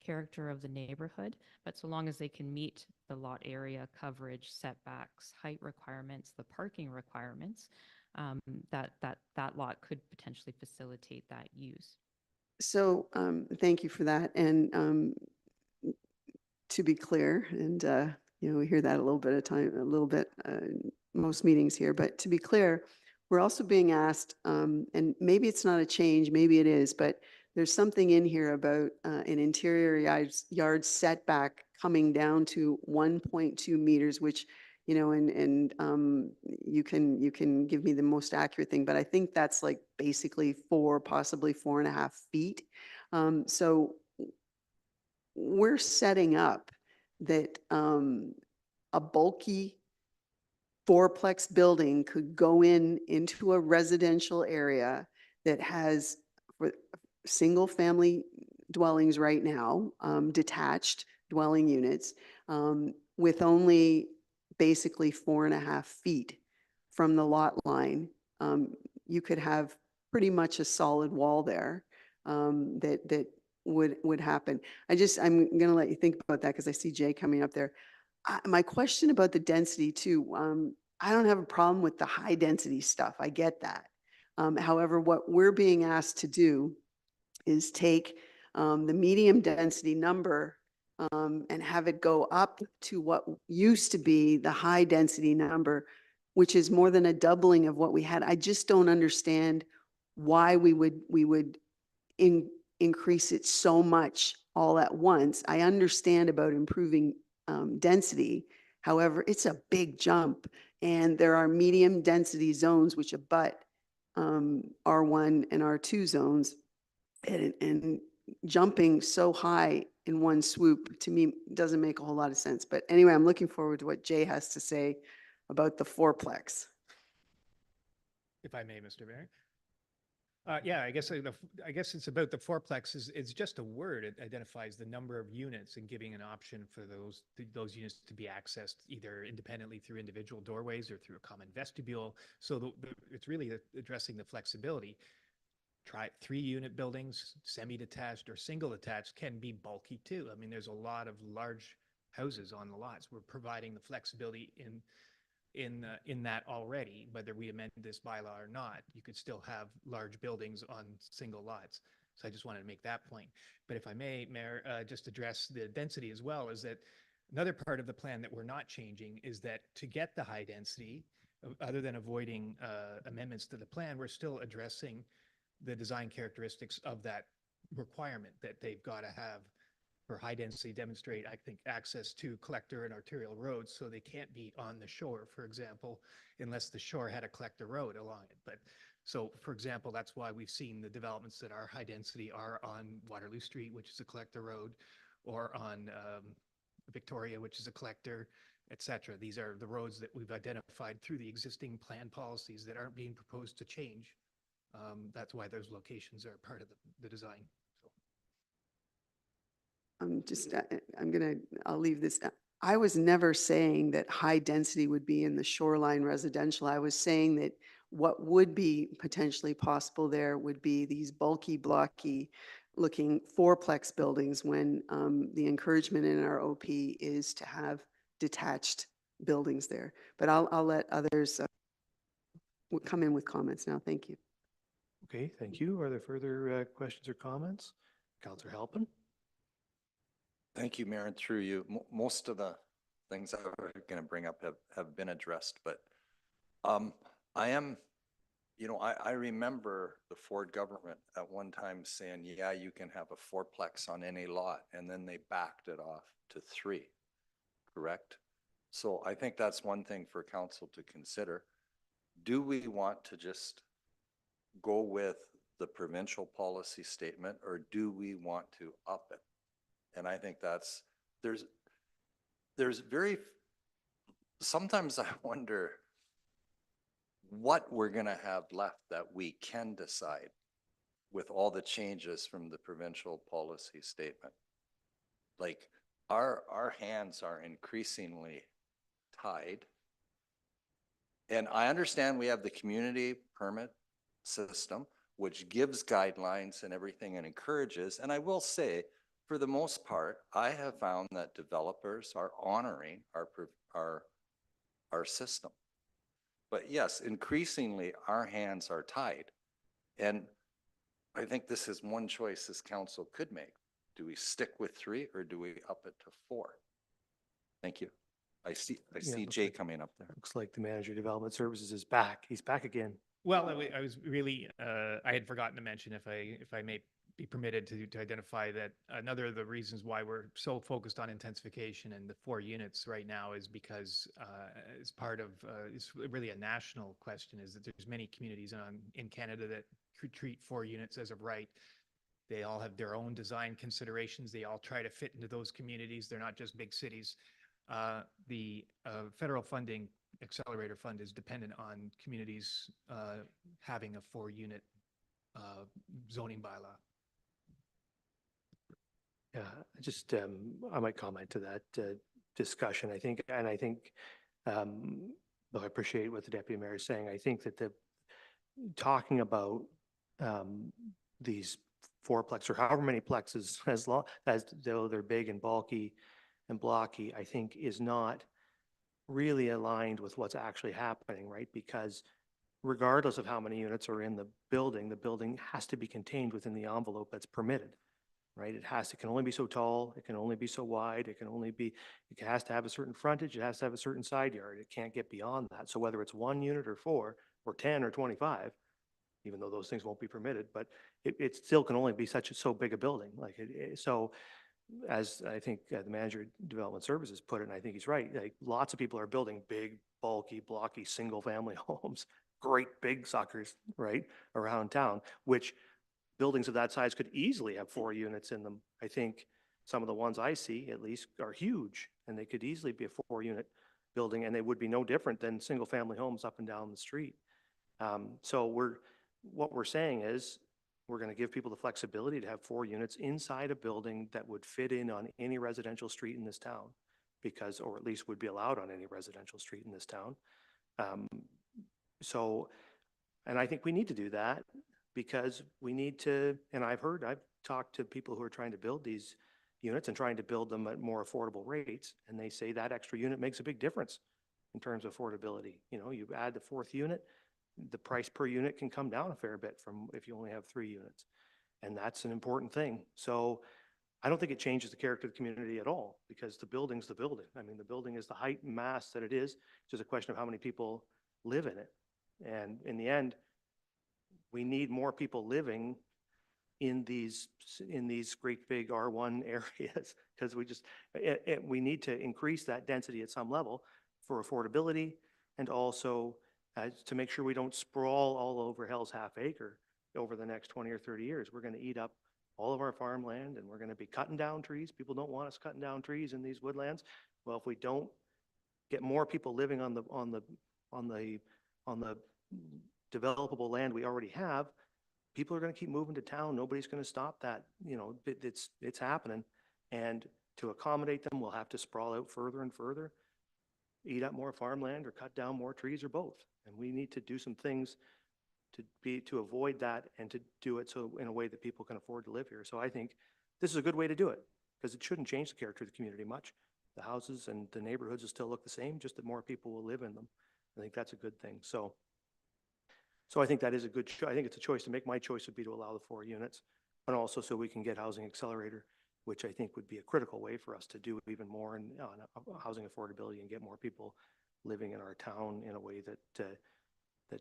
character of the neighborhood, but so long as they can meet the lot area, coverage, setbacks, height requirements, the parking requirements, that lot could potentially facilitate that use. So thank you for that. And to be clear, and we hear that a little bit in most meetings here, but to be clear, we're also being asked, and maybe it's not a change, maybe it is, but there's something in here about an interior yard setback coming down to 1.2 meters, which, and you can give me the most accurate thing, but I think that's like basically 4, possibly 4.5 feet. So we're setting up that a bulky fourplex building could go into a residential area that has single family dwellings right now, detached dwelling units, with only basically 4.5 feet from the lot line. You could have pretty much a solid wall there that would happen. I'm going to let you think about that because I see Jay coming up there. My question about the density too, I don't have a problem with the high density stuff. I get that. However, what we're being asked to do is take the medium density number and have it go up to what used to be the high density number, which is more than a doubling of what we had. I just don't understand why we would increase it so much all at once. I understand about improving density. However, it's a big jump, and there are medium density zones which abut R1 and R2 zones, and jumping so high in one swoop to me doesn't make a whole lot of sense. But anyway, I'm looking forward to what Jay has to say about the fourplex. If I may, Mr. Mayor. Yeah, I guess it's about the fourplex it's just a word. It identifies the number of units and giving an option for those units to be accessed either independently through individual doorways or through a common vestibule. So it's really addressing the flexibility. 3-unit buildings, semi-detached or single attached, can be bulky too. I mean, there's a lot of large houses on the lots. We're providing the flexibility in that already, whether we amend this bylaw or not. You could still have large buildings on single lots. So I just wanted to make that point. But if I may, Mayor, just address the density as well, is that another part of the plan that we're not changing is that to get the high density, other than avoiding amendments to the plan, we're still addressing the design characteristics of that requirement that they've got to have for high density demonstrate, I think, access to collector and arterial roads, so they can't be on the shore, for example, unless the shore had a collector road along it. But so, for example, that's why we've seen the developments that are high density are on Waterloo Street, which is a collector road, or on Victoria, which is a collector, et cetera. These are the roads that we've identified through the existing plan policies that aren't being proposed to change. That's why those locations are part of the design. So. I'll leave this. I was never saying that high density would be in the shoreline residential. I was saying that what would be potentially possible there would be these bulky, blocky looking fourplex buildings when the encouragement in our OP is to have detached buildings there. But I'll let others come in with comments now. Thank you. Okay, thank you. Are there further questions or comments? Councillor Halpin? Thank you, Mayor, and through you. Most of the things I was going to bring up have been addressed, but I am, I remember the Ford government at one time saying, yeah, you can have a fourplex on any lot, and then they backed it off to 3, correct? So I think that's one thing for council to consider. Do we want to just go with the provincial policy statement, or do we want to up it? And I think there's sometimes I wonder what we're going to have left that we can decide with all the changes from the provincial policy statement. Like our hands are increasingly tied. And I understand we have the community permit system, which gives guidelines and everything and encourages. And I will say, for the most part, I have found that developers are honoring our system. But yes, increasingly our hands are tied. And I think this is one choice this council could make. Do we stick with 3 or do we up it to 4? Thank you. I see Jay coming up there. Looks like the manager of development services is back. He's back again. Well, I was really, I had forgotten to mention, if I may be permitted to identify that another of the reasons why we're so focused on intensification and the 4 units right now is because as part of, it's really a national question, is that there's many communities in Canada that treat 4 units as of right. They all have their own design considerations. They all try to fit into those communities. They're not just big cities. The federal funding accelerator fund is dependent on communities having a 4-unit zoning bylaw. Yeah, I might comment to that discussion. I think, though I appreciate what the deputy mayor is saying, I think that talking about these 4-plex or however many plexes, as though they're big and bulky and blocky, I think is not really aligned with what's actually happening, right? Because regardless of how many units are in the building has to be contained within the envelope that's permitted, right? It can only be so tall, it can only be so wide, it has to have a certain frontage, it has to have a certain side yard, it can't get beyond that. So whether it's 1 unit or 4 or 10 or 25, even though those things won't be permitted, but it still can only be so big a building. So as I think the manager of development services put it, and I think he's right, like lots of people are building big, bulky, blocky, single family homes, great big suckers, right, around town, which buildings of that size could easily have 4 units in them. I think some of the ones I see at least are huge, and they could easily be a 4-unit building, and they would be no different than single family homes up and down the street. So what we're saying is we're going to give people the flexibility to have 4 units inside a building that would fit in on any residential street in this town, or at least would be allowed on any residential street in this town. And I think we need to do that because we need to, and I've talked to people who are trying to build these units and trying to build them at more affordable rates, and they say that extra unit makes a big difference in terms of affordability. You add the 4th unit, the price per unit can come down a fair bit from if you only have 3 units. And that's an important thing. So I don't think it changes the character of the community at all because the building's the building. I mean, the building is the height and mass that it is. It's just a question of how many people live in it. And in the end, we need more people living in these great big R1 areas because we need to increase that density at some level for affordability and also to make sure we don't sprawl all over Hell's Half Acre over the next 20 or 30 years. We're going to eat up all of our farmland and we're going to be cutting down trees. People don't want us cutting down trees in these woodlands. Well, if we don't get more people living on the developable land we already have, people are going to keep moving to town. Nobody's going to stop that. You know, it's happening. And to accommodate them, we'll have to sprawl out further and further, eat up more farmland or cut down more trees or both. And we need to do some things to avoid that and to do it so in a way that people can afford to live here. So I think this is a good way to do it because it shouldn't change the character of the community much. The houses and the neighborhoods will still look the same, just that more people will live in them. I think that's a good thing. So I think that is a good, I think it's a choice to make. My choice would be to allow the 4 units, and also so we can get housing accelerator, which I think would be a critical way for us to do even more on housing affordability and get more people living in our town in a way that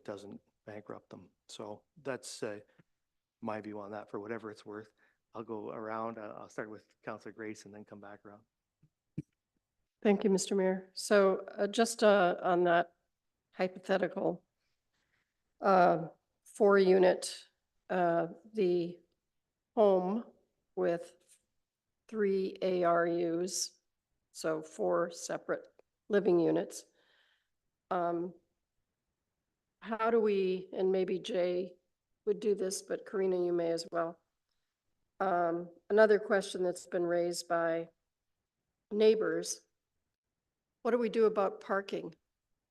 doesn't bankrupt them. So that's my view on that for whatever it's worth. I'll go around. I'll start with Councillor Grace and then come back around. Thank you, Mr. Mayor. So just on that hypothetical, 4-unit, the home with 3 ARUs, so 4 separate living units. How do we, and maybe Jay would do this, but Karina, you may as well. Another question that's been raised by neighbors, what do we do about parking?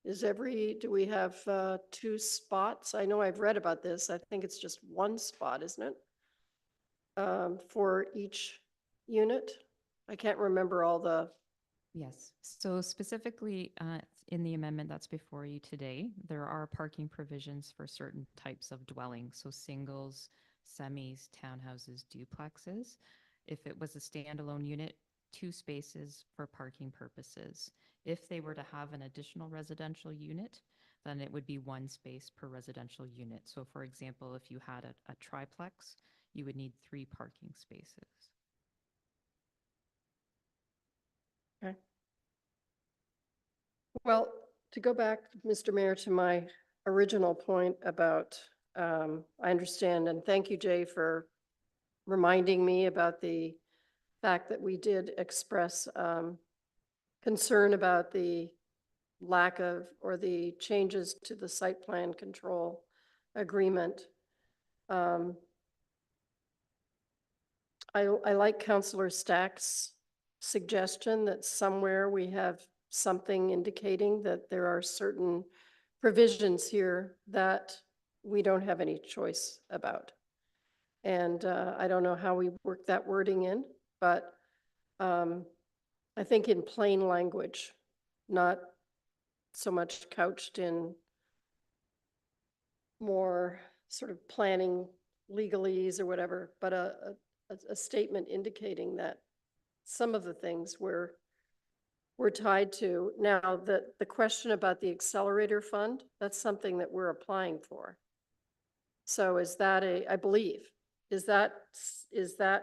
Do we have 2 spots? I know I've read about this. I think it's just 1 spot, isn't it? For each unit? I can't remember all the, Yes, so specifically in the amendment that's before you today, there are parking provisions for certain types of dwellings, so singles, semis, townhouses, duplexes. If it was a standalone unit, 2 spaces for parking purposes. If they were to have an additional residential unit, then it would be 1 space per residential unit. So for example, if you had a triplex, you would need 3 parking spaces. okay. Well, to go back, Mr. Mayor, to my original point about, I understand, and thank you, Jay, for reminding me about the fact that we did express concern about the lack of, or the changes to the site plan control agreement. I like Councillor Stack's suggestion that somewhere we have something indicating that there are certain provisions here that we don't have any choice about. And I don't know how we work that wording in, but I think in plain language, not so much couched in more sort of planning legalese or whatever, but a statement indicating that some of the things we're tied to. Now, the question about the accelerator fund, that's something that we're applying for. So is that I believe, is that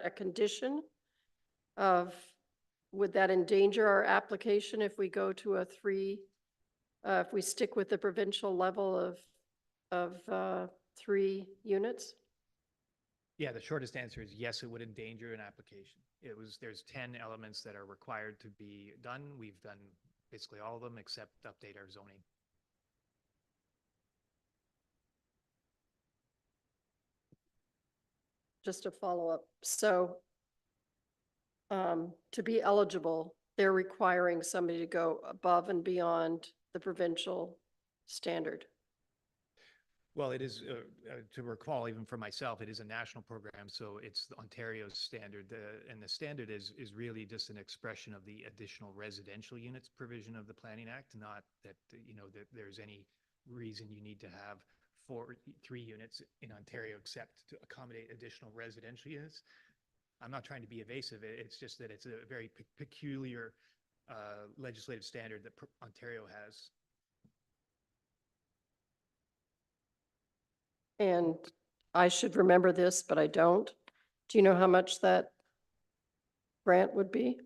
a condition of, would that endanger our application if we go to a 3, if we stick with the provincial level of 3 units? Yeah, the shortest answer is yes, it would endanger an application. There's 10 elements that are required to be done. We've done basically all of them except update our zoning. Just a follow-up. So to be eligible, they're requiring somebody to go above and beyond the provincial standard. Well, it is, to recall, even for myself, it is a national program, so it's Ontario's standard. And the standard is really just an expression of the additional residential units provision of the Planning Act, not that, that there's any reason you need to have 3 units in Ontario except to accommodate additional residential units. I'm not trying to be evasive. It's just that it's a very peculiar legislative standard that Ontario has. And I should remember this, but I don't. Do you know how much that grant would be?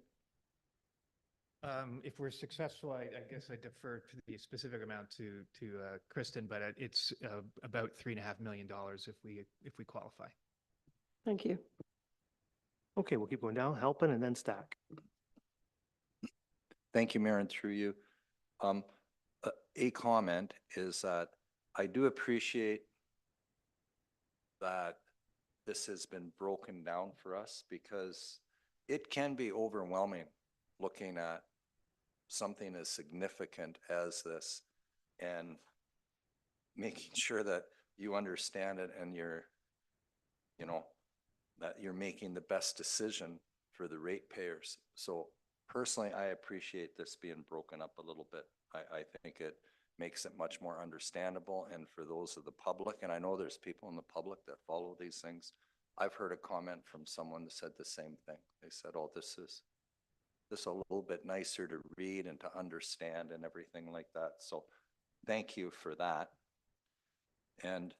If we're successful, I guess I defer to the specific amount to Kristen, but it's about $3.5 million if we qualify. Thank you. Okay, we'll keep going down. Halpin and then Stack. Thank you, Mayor, and through you. Um, a comment is that I do appreciate that this has been broken down for us because it can be overwhelming looking at something as significant as this and making sure that you understand it and that you're making the best decision for the ratepayers. So personally, I appreciate this being broken up a little bit. I think it makes it much more understandable, and for those of the public, and I know there's people in the public that follow these things. I've heard a comment from someone that said the same thing. They said, oh, this is a little bit nicer to read and to understand and everything like that. So thank you for that. And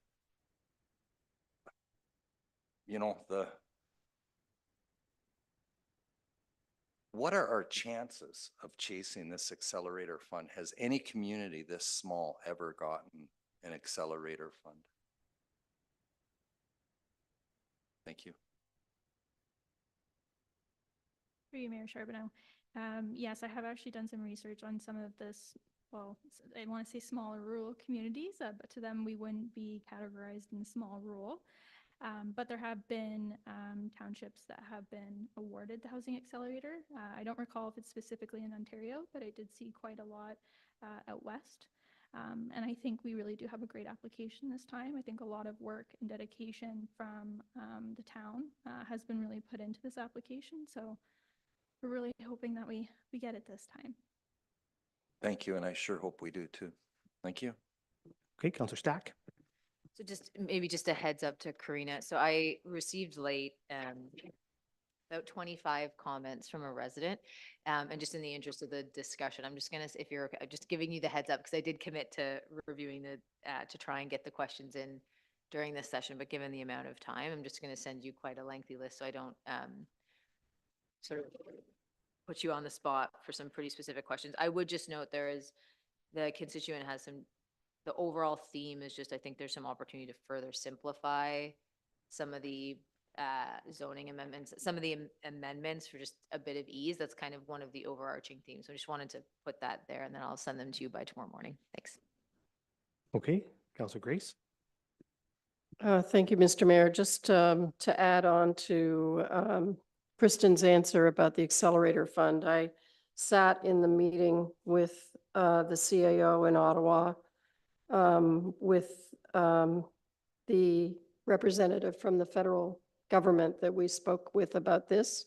what are our chances of chasing this accelerator fund? Has any community this small ever gotten an accelerator fund? Thank you. Through you, Mayor Charbonneau. Yes, I have actually done some research on some of this, well, I want to say smaller rural communities, but to them, we wouldn't be categorized in small rural. But there have been townships that have been awarded the Housing Accelerator. I don't recall if it's specifically in Ontario, but I did see quite a lot out west. And I think we really do have a great application this time. I think a lot of work and dedication from the town has been really put into this application. So we're really hoping that we get it this time. Thank you, and I sure hope we do too. Thank you. Okay, Councillor Stack. So maybe just a heads up to Karina. So I received late about 25 comments from a resident. And just in the interest of the discussion, I'm just gonna, if you're okay, I'm just giving you the heads up because I did commit to reviewing to try and get the questions in during this session, but given the amount of time, I'm just gonna send you quite a lengthy list so I don't sort of put you on the spot for some pretty specific questions. I would just note the constituent has the overall theme is just, I think there's some opportunity to further simplify some of the zoning amendments, some of the amendments for just a bit of ease. That's kind of one of the overarching themes. So I just wanted to put that there and then I'll send them to you by tomorrow morning. Thanks. Okay, Councillor Grace. Thank you, Mr. Mayor. Just to add on to Kristen's answer about the Accelerator Fund, I sat in the meeting with the CAO in Ottawa with the representative from the federal government that we spoke with about this.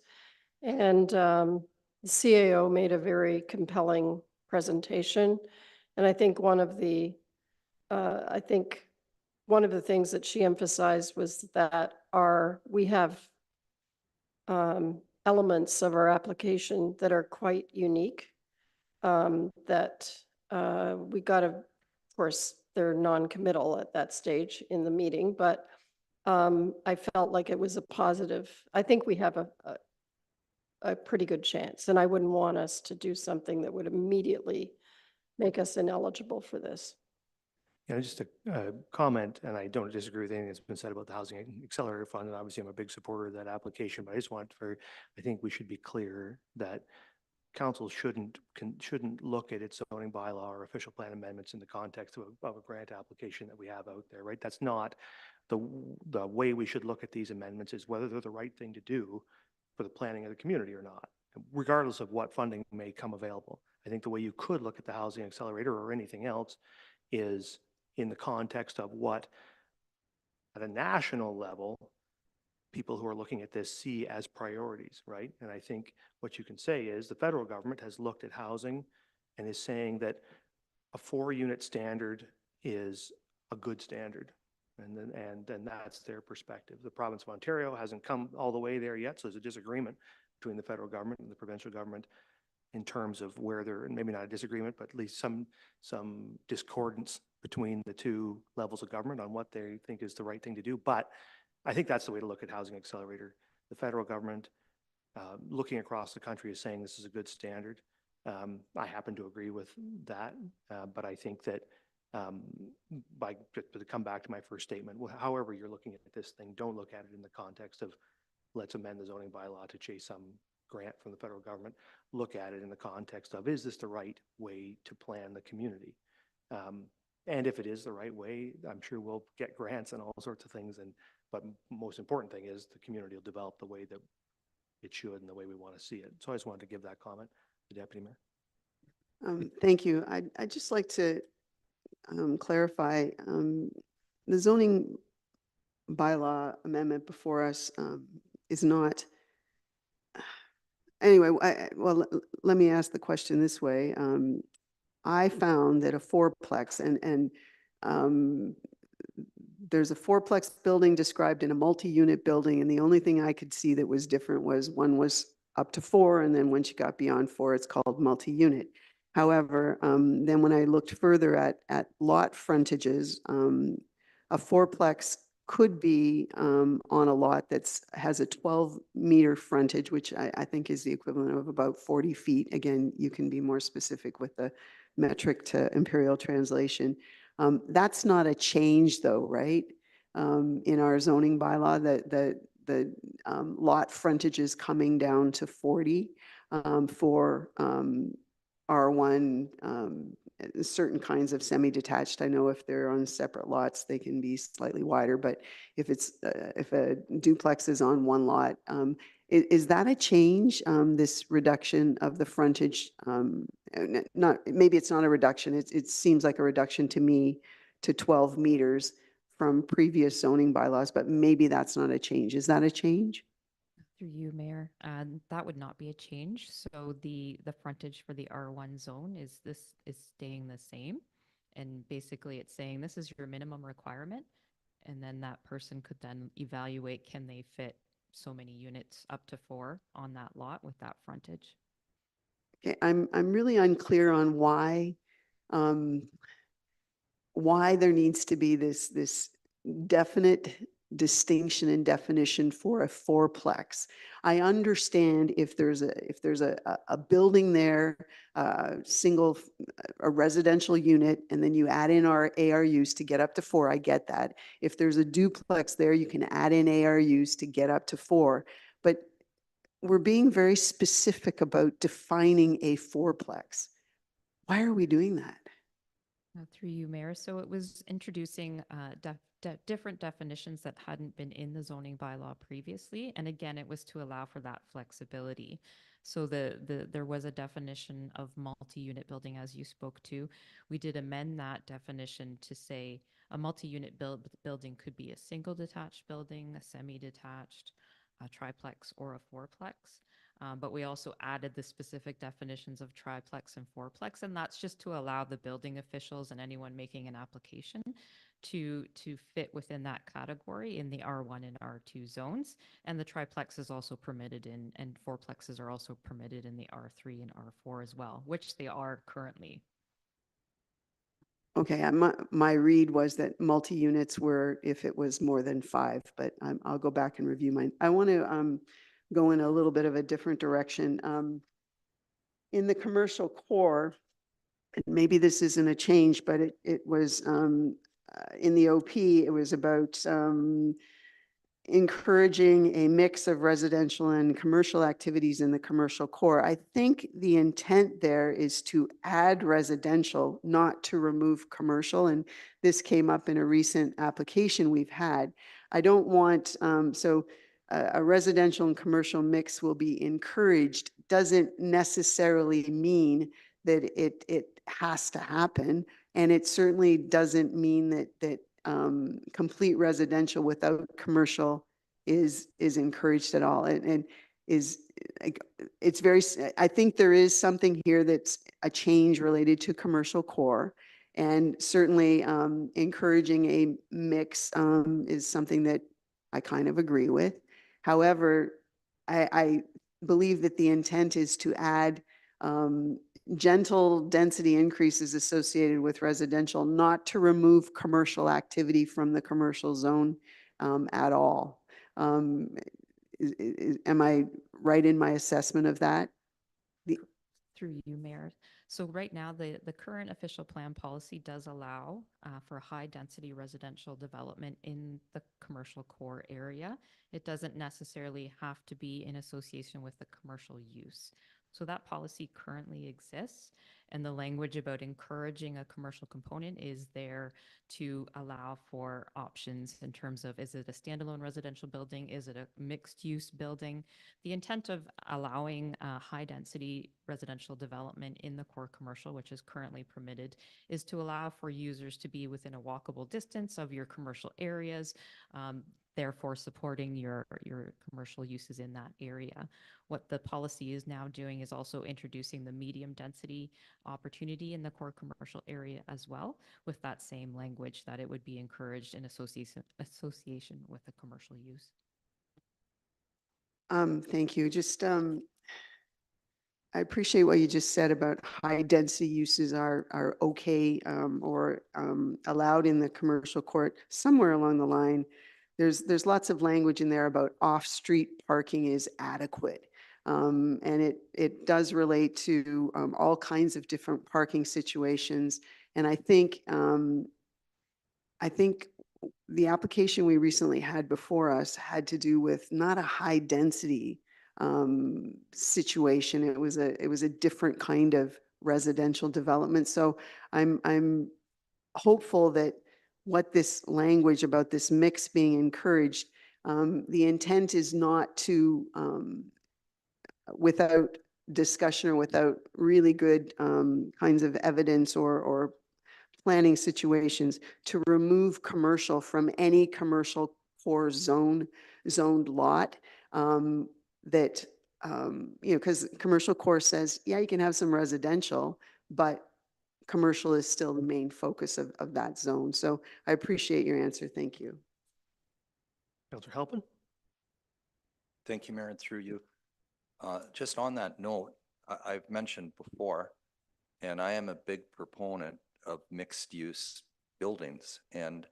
And the CAO made a very compelling presentation. And I think one of the things that she emphasized was that we have elements of our application that are quite unique, that we got to, of course, they're non-committal at that stage in the meeting, but I felt like it was a positive. I think we have a pretty good chance, and I wouldn't want us to do something that would immediately make us ineligible for this. Yeah, just a comment, and I don't disagree with anything that's been said about the Housing Accelerator Fund, and obviously I'm a big supporter of that application, but I think we should be clear that council shouldn't look at its zoning bylaw or official plan amendments in the context of a grant application that we have out there, right? That's not the way we should look at these amendments, is whether they're the right thing to do for the planning of the community or not, regardless of what funding may come available. I think the way you could look at the Housing Accelerator or anything else is in the context of what, at a national level, people who are looking at this see as priorities, right? And I think what you can say is the federal government has looked at housing and is saying that a 4-unit standard is a good standard. And then that's their perspective. The province of Ontario hasn't come all the way there yet, so there's a disagreement between the federal government and the provincial government in terms of where they're, maybe not a disagreement, but at least some discordance between the two levels of government on what they think is the right thing to do. But I think that's the way to look at Housing Accelerator. The federal government, looking across the country, is saying this is a good standard. I happen to agree with that, but I think that to come back to my first statement, however you're looking at this thing, don't look at it in the context of let's amend the zoning bylaw to chase some grant from the federal government, look at it in the context of, is this the right way to plan the community? And if it is the right way, I'm sure we'll get grants and all sorts of things. But most important thing is the community will develop the way that it should and the way we want to see it. So I just wanted to give that comment, the Deputy Mayor. Thank you. I'd just like to clarify, the zoning bylaw amendment before us is not, anyway, well, let me ask the question this way. I found that a fourplex and there's a fourplex building described in a multi-unit building, and the only thing I could see that was different was one was up to 4, and then once you got beyond 4, it's called multi-unit. However, then when I looked further at lot frontages, a fourplex could be on a lot that's has a 12-meter frontage, which I think is the equivalent of about 40 feet. Again, you can be more specific with the metric to imperial translation. That's not a change though, right? In our zoning bylaw, the lot frontage is coming down to 40 for R1, certain kinds of semi-detached. I know if they're on separate lots, they can be slightly wider, but if it's if a duplex is on one lot, is that a change, this reduction of the frontage? Not, maybe it's not a reduction. It seems like a reduction to me to 12 meters from previous zoning bylaws, but maybe that's not a change. Is that a change? Through you, Mayor, that would not be a change. So the frontage for the R1 zone is staying the same. And basically it's saying this is your minimum requirement. And then that person could then evaluate, can they fit so many units up to 4 on that lot with that frontage? Okay, I'm really unclear on why there needs to be this definite distinction and definition for a fourplex. I understand if there's a building there, a residential unit, and then you add in our ARUs to get up to 4. I get that. If there's a duplex there, you can add in ARUs to get up to 4. But we're being very specific about defining a fourplex. Why are we doing that? Through you, Mayor. So it was introducing different definitions that hadn't been in the zoning bylaw previously. And again, it was to allow for that flexibility. So there was a definition of multi-unit building, as you spoke to. We did amend that definition to say a multi-unit building could be a single detached building, a semi-detached, a triplex, or a fourplex. But we also added the specific definitions of triplex and fourplex, and that's just to allow the building officials and anyone making an application to fit within that category in the R1 and R2 zones. And the triplex is also permitted and fourplexes are also permitted in the R3 and R4 as well, which they are currently. Okay, my read was that multi-units were if it was more than 5, but I'll go back and review mine. I want to go in a little bit of a different direction. In the commercial core, and maybe this isn't a change, but it was in the OP, it was about encouraging a mix of residential and commercial activities in the commercial core. I think the intent there is to add residential, not to remove commercial. And this came up in a recent application we've had. I don't want, a residential and commercial mix will be encouraged, doesn't necessarily mean that it has to happen. And it certainly doesn't mean that complete residential without commercial is encouraged at all. And is, it's very, I think there is something here that's a change related to commercial core. And certainly encouraging a mix is something that I kind of agree with. However, I believe that the intent is to add gentle density increases associated with residential, not to remove commercial activity from the commercial zone at all. Am I right in my assessment of that? Through you, Mayor. So right now, the current official plan policy does allow for high-density residential development in the commercial core area. It doesn't necessarily have to be in association with the commercial use. So that policy currently exists, and the language about encouraging a commercial component is there to allow for options in terms of, is it a standalone residential building? Is it a mixed-use building? The intent of allowing high-density residential development in the core commercial, which is currently permitted, is to allow for users to be within a walkable distance of your commercial areas, therefore supporting your commercial uses in that area. What the policy is now doing is also introducing the medium density opportunity in the core commercial area as well, with that same language that it would be encouraged in association with the commercial use. Thank you. Just, I appreciate what you just said about high density uses are okay, or allowed in the commercial court. Somewhere along the line, there's lots of language in there about off-street parking is adequate. And it does relate to all kinds of different parking situations. And I think the application we recently had before us had to do with not a high density situation. It was a different kind of residential development. So I'm hopeful that what this language about this mix being encouraged, the intent is not to, without discussion or without really good kinds of evidence or planning situations, to remove commercial from any commercial core zoned lot. That, because commercial core says, yeah, you can have some residential, but commercial is still the main focus of that zone. So I appreciate your answer. Thank you. Councillor Halpin? Thank you, Mayor, and through you. Just on that note, I've mentioned before, and I am a big proponent of mixed-use buildings. And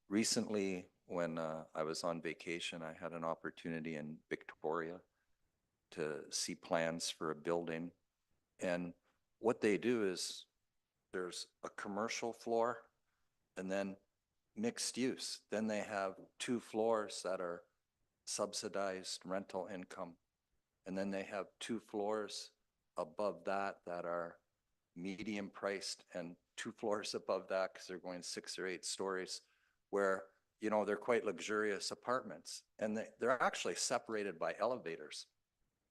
recently, when I was on vacation, I had an opportunity in Victoria to see plans for a building. And what they do is there's a commercial floor and then mixed use. Then they have 2 floors that are subsidized rental income. And then they have 2 floors above that that are medium priced, and 2 floors above that, because they're going 6 or 8 stories, where, you know, they're quite luxurious apartments. And they're actually separated by elevators.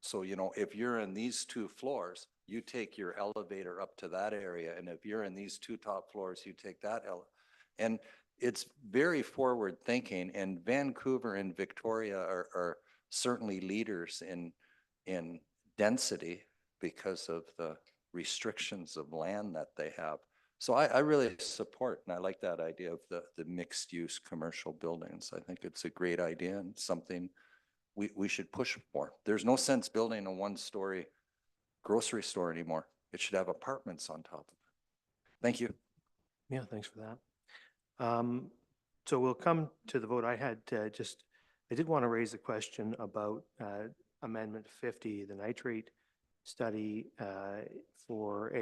So, you know, if you're in these 2 floors, you take your elevator up to that area. And if you're in these 2 top floors, you take that. And it's very forward thinking. And Vancouver and Victoria are certainly leaders in density because of the restrictions of land that they have. So I really support, and I like that idea of the mixed use commercial buildings. I think it's a great idea and something we should push for. There's no sense building a 1-story grocery store anymore. It should have apartments on top of it. Thank you. Yeah, thanks for that. So we'll come to the vote. I did want to raise the question about Amendment 50, the nitrate study for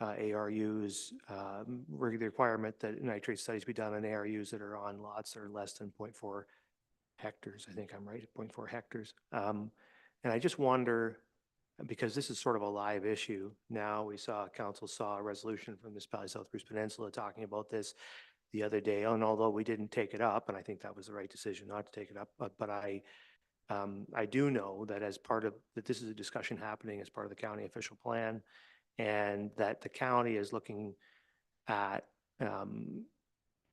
ARUs, the requirement that nitrate studies be done on ARUs that are on lots that are less than 0.4 hectares. I think I'm right, 0.4 hectares. And I just wonder, because this is sort of a live issue now, council saw a resolution from the Municipality of South Bruce Peninsula talking about this the other day, and although we didn't take it up, and I think that was the right decision not to take it up, but I do know that that this is a discussion happening as part of the county official plan, and that the county is looking at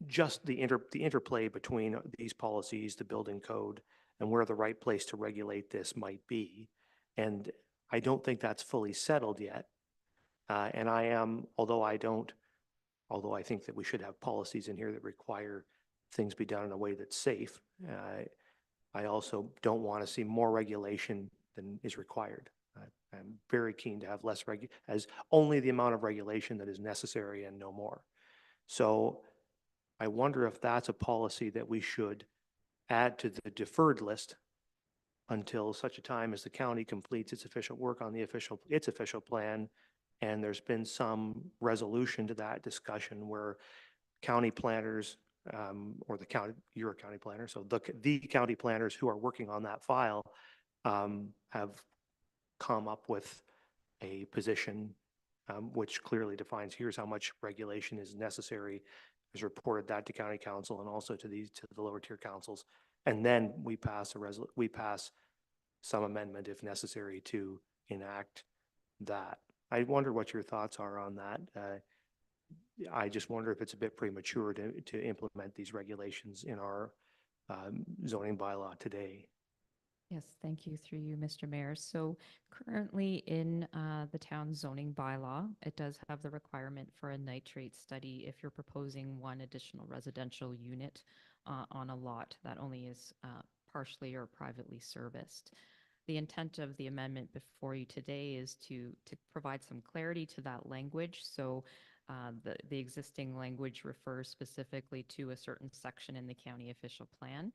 just the interplay between these policies, the building code, and where the right place to regulate this might be. And I don't think that's fully settled yet. And although I think that we should have policies in here that require things be done in a way that's safe, I also don't want to see more regulation than is required. I'm very keen to have less as only the amount of regulation that is necessary and no more. So I wonder if that's a policy that we should add to the deferred list until such a time as the county completes its official work on its official plan, And there's been some resolution to that discussion where county planners, or the county, you're a county planner, so the county planners who are working on that file have come up with a position which clearly defines here's how much regulation is necessary, has reported that to county council and also to the lower tier councils. And then we pass we pass some amendment if necessary to enact that. I wonder what your thoughts are on that. I just wonder if it's a bit premature to implement these regulations in our zoning bylaw today. Yes, thank you through you, Mr. Mayor. So currently in the town zoning bylaw, it does have the requirement for a nitrate study if you're proposing one additional residential unit on a lot that only is partially or privately serviced. The intent of the amendment before you today is to provide some clarity to that language. So the existing language refers specifically to a certain section in the county official plan.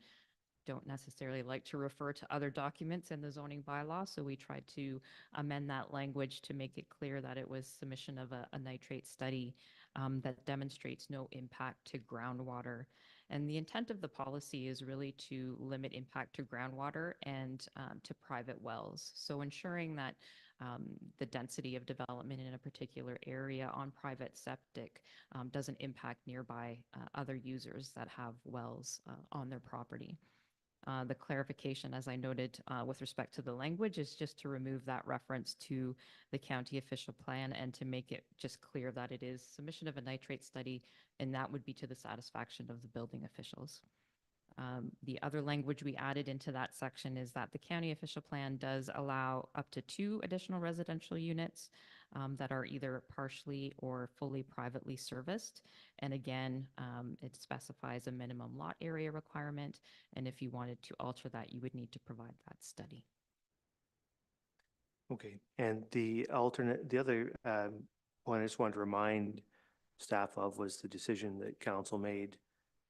Don't necessarily like to refer to other documents in the zoning bylaw, so we tried to amend that language to make it clear that it was submission of a nitrate study that demonstrates no impact to groundwater. And the intent of the policy is really to limit impact to groundwater and to private wells. So ensuring that the density of development in a particular area on private septic doesn't impact nearby other users that have wells on their property. The clarification, as I noted, with respect to the language is just to remove that reference to the county official plan and to make it just clear that it is submission of a nitrate study, and that would be to the satisfaction of the building officials. The other language we added into that section is that the county official plan does allow up to 2 additional residential units that are either partially or fully privately serviced. And again, it specifies a minimum lot area requirement. And if you wanted to alter that, you would need to provide that study. Okay, and the other point I just wanted to remind staff of was the decision that council made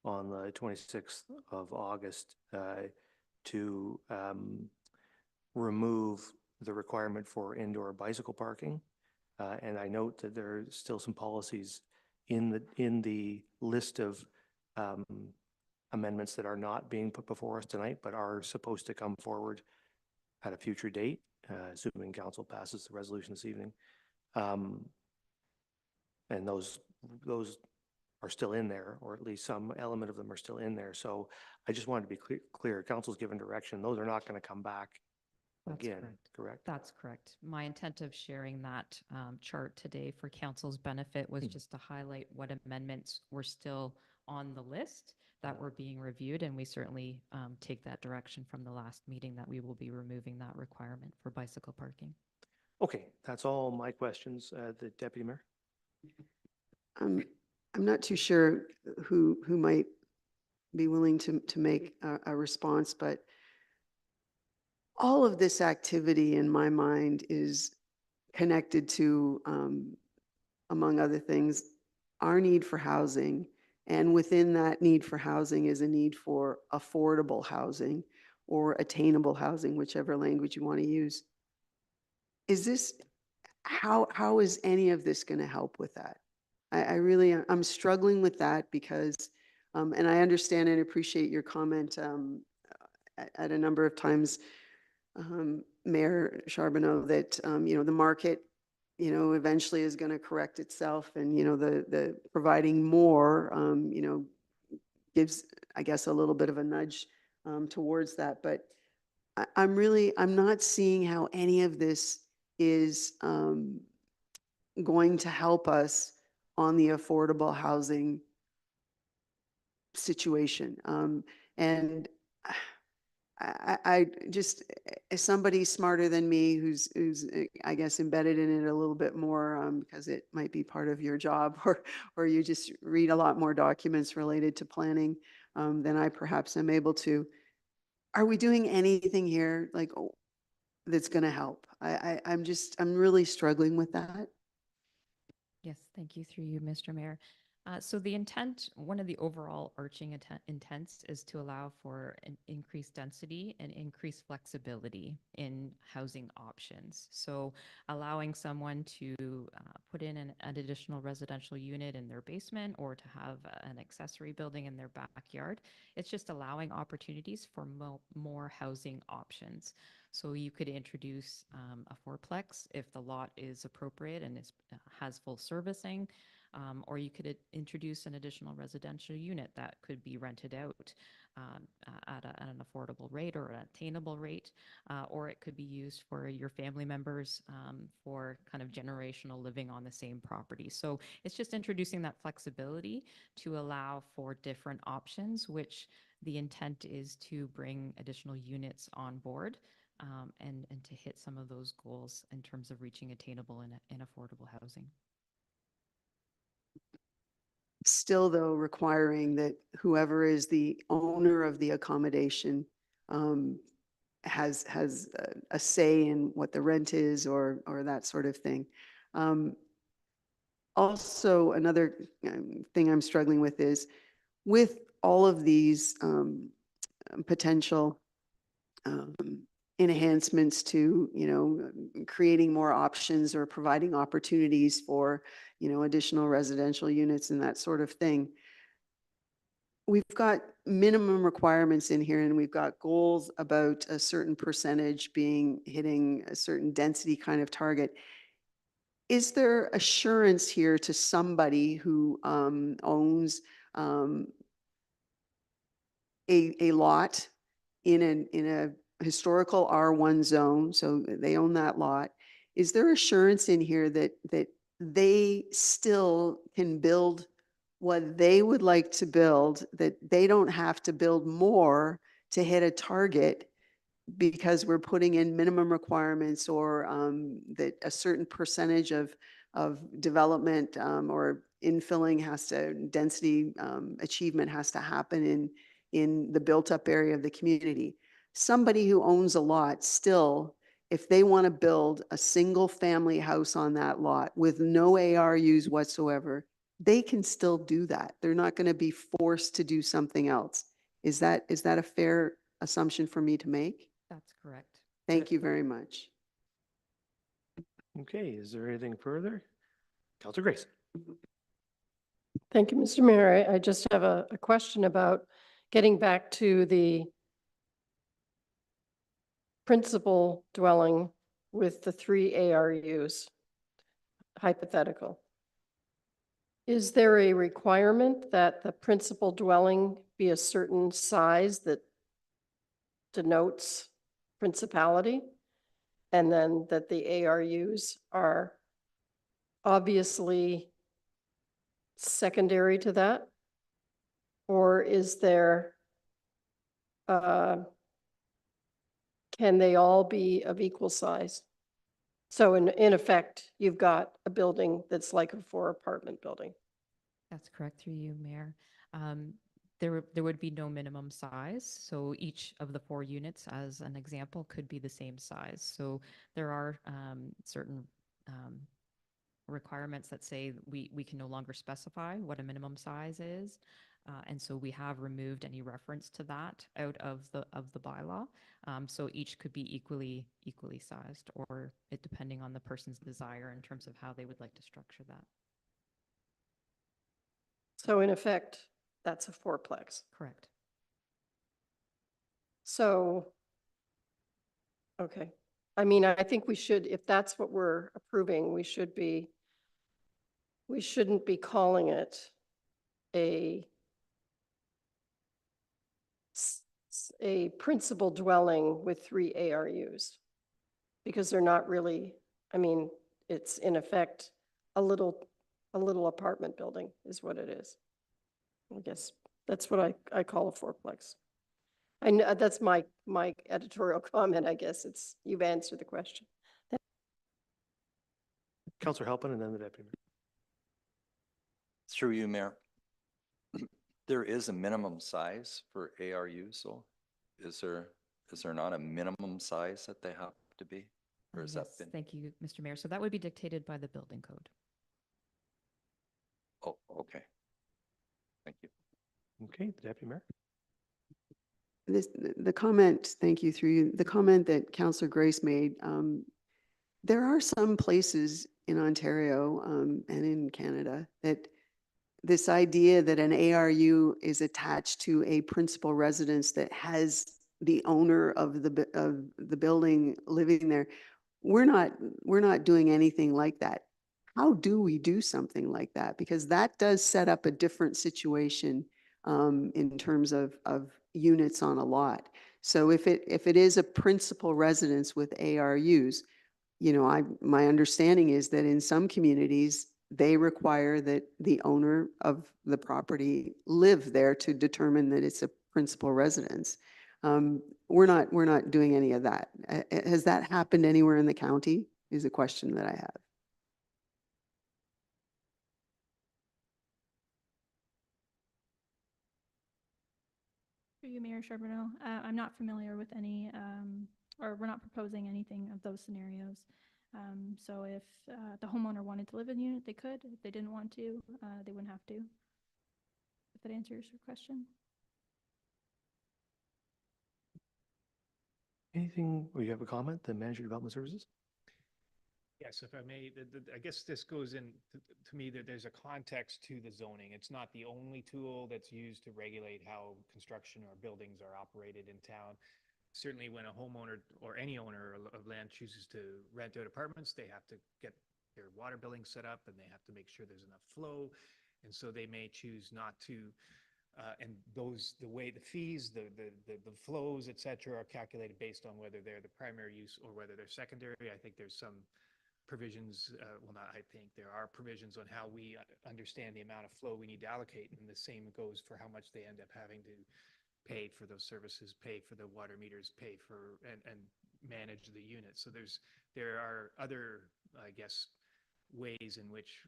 on the 26th of August to remove the requirement for indoor bicycle parking. And I note that there are still some policies in the list of amendments that are not being put before us tonight, but are supposed to come forward at a future date, assuming council passes the resolution this evening. And those are still in there, or at least some element of them are still in there. So I just wanted to be clear. Council's given direction. Those are not going to come back again, correct? That's correct. My intent of sharing that chart today for council's benefit was just to highlight what amendments were still on the list that were being reviewed, and we certainly take that direction from the last meeting that we will be removing that requirement for bicycle parking. Okay, that's all my questions. The Deputy Mayor? I'm not too sure who might be willing to make a response, but all of this activity in my mind is connected to, among other things, our need for housing. And within that need for housing is a need for affordable housing or attainable housing, whichever language you want to use. Is this, how is any of this going to help with that? I really, I'm struggling with that because, and I understand and appreciate your comment at a number of times, Mayor Charbonneau, that, the market, eventually is going to correct itself, and, the providing more, gives, I guess, a little bit of a nudge towards that. But I'm not seeing how any of this is going to help us on the affordable housing situation. And I just, as somebody smarter than me who's I guess embedded in it a little bit more, because it might be part of your job, or you just read a lot more documents related to planning than I perhaps am able to. Are we doing anything here that's going to help? I'm really struggling with that. Yes, thank you through you, Mr. Mayor. So the intent, one of the overall arching intents is to allow for an increased density and increased flexibility in housing options. So allowing someone to put in an additional residential unit in their basement or to have an accessory building in their backyard. It's just allowing opportunities for more housing options. So you could introduce a fourplex if the lot is appropriate and has full servicing. Or you could introduce an additional residential unit that could be rented out at an affordable rate or an attainable rate, or it could be used for your family members for kind of generational living on the same property. So it's just introducing that flexibility to allow for different options, which the intent is to bring additional units on board and to hit some of those goals in terms of reaching attainable and affordable housing. Still, though, requiring that whoever is the owner of the accommodation has a say in what the rent is or that sort of thing. Also, another thing I'm struggling with is with all of these potential enhancements to, creating more options or providing opportunities for, additional residential units and that sort of thing. We've got minimum requirements in here and we've got goals about a certain percentage hitting a certain density kind of target. Is there assurance here to somebody who owns a lot in a historical R1 zone, so they own that lot? Is there assurance in here that they still can build what they would like to build, that they don't have to build more to hit a target because we're putting in minimum requirements or that a certain percentage of development or infilling density achievement has to happen in the built up area of the community? Somebody who owns a lot still, if they want to build a single family house on that lot with no ARUs whatsoever, they can still do that. They're not going to be forced to do something else. Is that a fair assumption for me to make? That's correct. Thank you very much. Okay, is there anything further? Councilor Grace. Thank you, Mr. Mayor. I just have a question about getting back to the principal dwelling with the 3 ARUs, hypothetical. Is there a requirement that the principal dwelling be a certain size that denotes principality? And then that the ARUs are obviously secondary to that? Or is there, can they all be of equal size? So in effect, you've got a building that's like a 4-apartment building. That's correct through you, Mayor. There would be no minimum size. So each of the 4 units, as an example, could be the same size. So there are certain requirements that say we can no longer specify what a minimum size is. And so we have removed any reference to that out of the bylaw. So each could be equally sized, or it depending on the person's desire in terms of how they would like to structure that. So in effect, that's a 4-plex. Correct. So, okay. I mean, I think we should, if that's what we're approving, we shouldn't be calling it a principal dwelling with 3 ARUs, because they're not really, I mean, it's in effect a little apartment building is what it is. I guess that's what I call a 4-plex. I know that's my editorial comment. I guess you've answered the question. Councilor Halpin and then the deputy mayor. Through you, Mayor. There is a minimum size for ARUs, so is there not a minimum size that they have to be? Or has that Yes, been? thank you, Mr. Mayor. So that would be dictated by the building code. Oh, okay. Thank you. Okay, the Deputy Mayor. The comment, thank you through you, the comment that Councillor Grace made, there are some places in Ontario and in Canada that this idea that an ARU is attached to a principal residence that has the owner of of the building living there, we're not doing anything like that. How do we do something like that? Because that does set up a different situation in terms of units on a lot. So if it is a principal residence with ARUs, you know, my understanding is that in some communities, they require that the owner of the property live there to determine that it's a principal residence. We're not doing any of that. Has that happened anywhere in the county is a question that I have. Through you, Mayor Charbonneau, I'm not familiar with any, or we're not proposing anything of those scenarios. So if the homeowner wanted to live in the unit, they could. If they didn't want to, they wouldn't have to. If that answers your question. Anything, or you have a comment, the Manager of Development Services? Yes, if I may, I guess this goes in, to me, that there's a context to the zoning. It's not the only tool that's used to regulate how construction or buildings are operated in town. Certainly when a homeowner or any owner of land chooses to rent out apartments, they have to get their water billing set up and they have to make sure there's enough flow. And so they may choose not to, and the way the fees, the flows, et cetera, are calculated based on whether they're the primary use or whether they're secondary. I think there's some provisions, well, not I think, there are provisions on how we understand the amount of flow we need to allocate, and the same goes for how much they end up having to pay for those services, pay for the water meters, pay for, and manage the unit. So there are other, I guess, ways in which,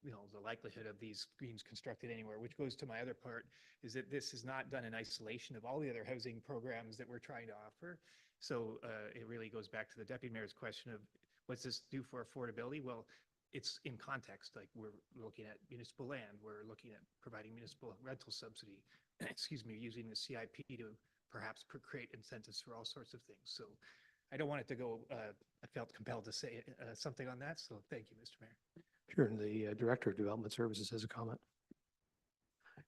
you know, the likelihood of these screens constructed anywhere, which goes to my other part, is that this is not done in isolation of all the other housing programs that we're trying to offer. So it really goes back to the Deputy Mayor's question of, what's this do for affordability? Well, it's in context, like we're looking at municipal land, we're looking at providing municipal rental subsidy, excuse me, using the CIP to perhaps create incentives for all sorts of things. So I don't want it to go, I felt compelled to say something on that. So thank you, Mr. Mayor. Sure, and the Director of Development Services has a comment.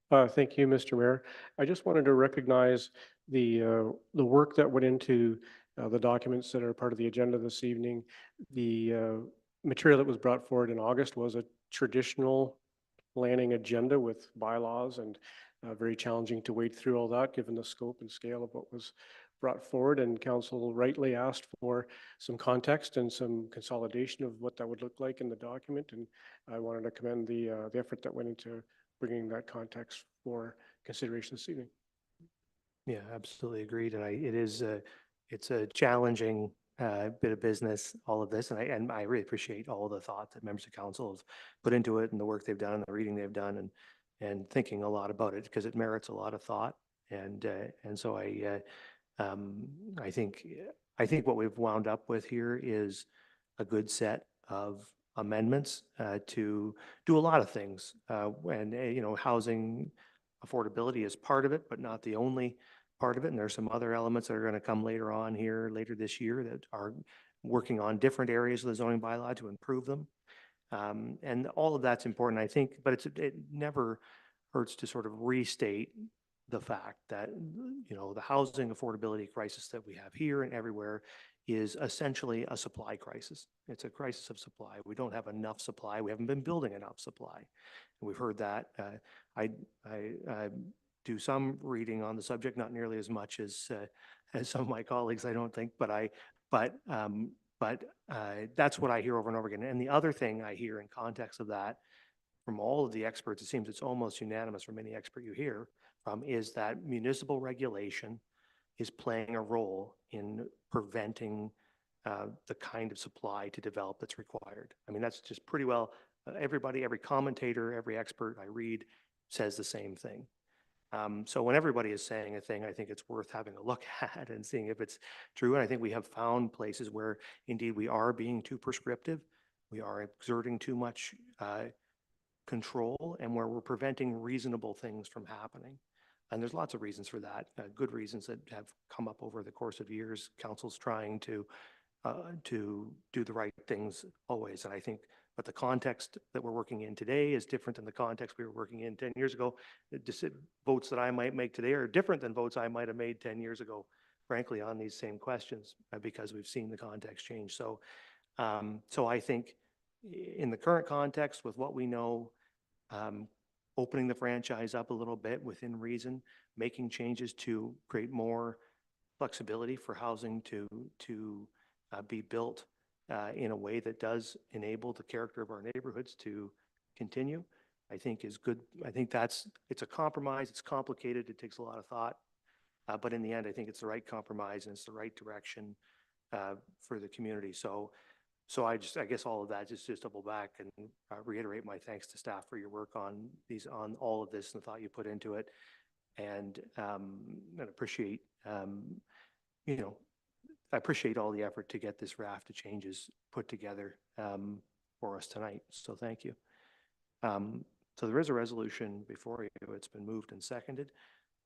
Thank you, Mr. Mayor. I just wanted to recognize the work that went into the documents that are part of the agenda this evening. The material that was brought forward in August was a traditional planning agenda with bylaws, and very challenging to wade through all that given the scope and scale of what was brought forward. And Council rightly asked for some context and some consolidation of what that would look like in the document. And I wanted to commend the effort that went into bringing that context for consideration this evening. Yeah, absolutely agreed. And it's a challenging bit of business, all of this. And I really appreciate all the thought that members of council have put into it and the work they've done and the reading they've done and thinking a lot about it because it merits a lot of thought. And so I think what we've wound up with here is a good set of amendments to do a lot of things. You know, housing affordability is part of it, but not the only part of it. And there's some other elements that are going to come later on here, later this year, that are working on different areas of the zoning bylaw to improve them. And all of that's important, I think, but it never hurts to sort of restate the fact that, you know, the housing affordability crisis that we have here and everywhere is essentially a supply crisis. It's a crisis of supply. We don't have enough supply. We haven't been building enough supply. And we've heard that. I do some reading on the subject, not nearly as much as some of my colleagues, I don't think, but that's what I hear over and over again. And the other thing I hear in context of that from all of the experts, it seems it's almost unanimous from any expert you hear from, is that municipal regulation is playing a role in preventing the kind of supply to develop that's required. I mean, that's just pretty well, everybody, every commentator, every expert I read says the same thing. So when everybody is saying a thing, I think it's worth having a look at and seeing if it's true. And I think we have found places where indeed we are being too prescriptive. We are exerting too much control and where we're preventing reasonable things from happening. And there's lots of reasons for that, good reasons that have come up over the course of years. Council's trying to do the right things always. And I think, but the context that we're working in today is different than the context we were working in 10 years ago. Votes that I might make today are different than votes I might have made 10 years ago, frankly, on these same questions, because we've seen the context change. So, so I think in the current context with what we know, opening the franchise up a little bit within reason, making changes to create more flexibility for housing to be built in a way that does enable the character of our neighborhoods to continue, I think is good. I think it's a compromise. It's complicated. It takes a lot of thought. But in the end, I think it's the right compromise and it's the right direction for the community. So I guess all of that, just double back and reiterate my thanks to staff for your work on all of this and the thought you put into it. And appreciate, I appreciate all the effort to get this raft of changes put together for us tonight. So thank you. So there is a resolution before you. It's been moved and seconded.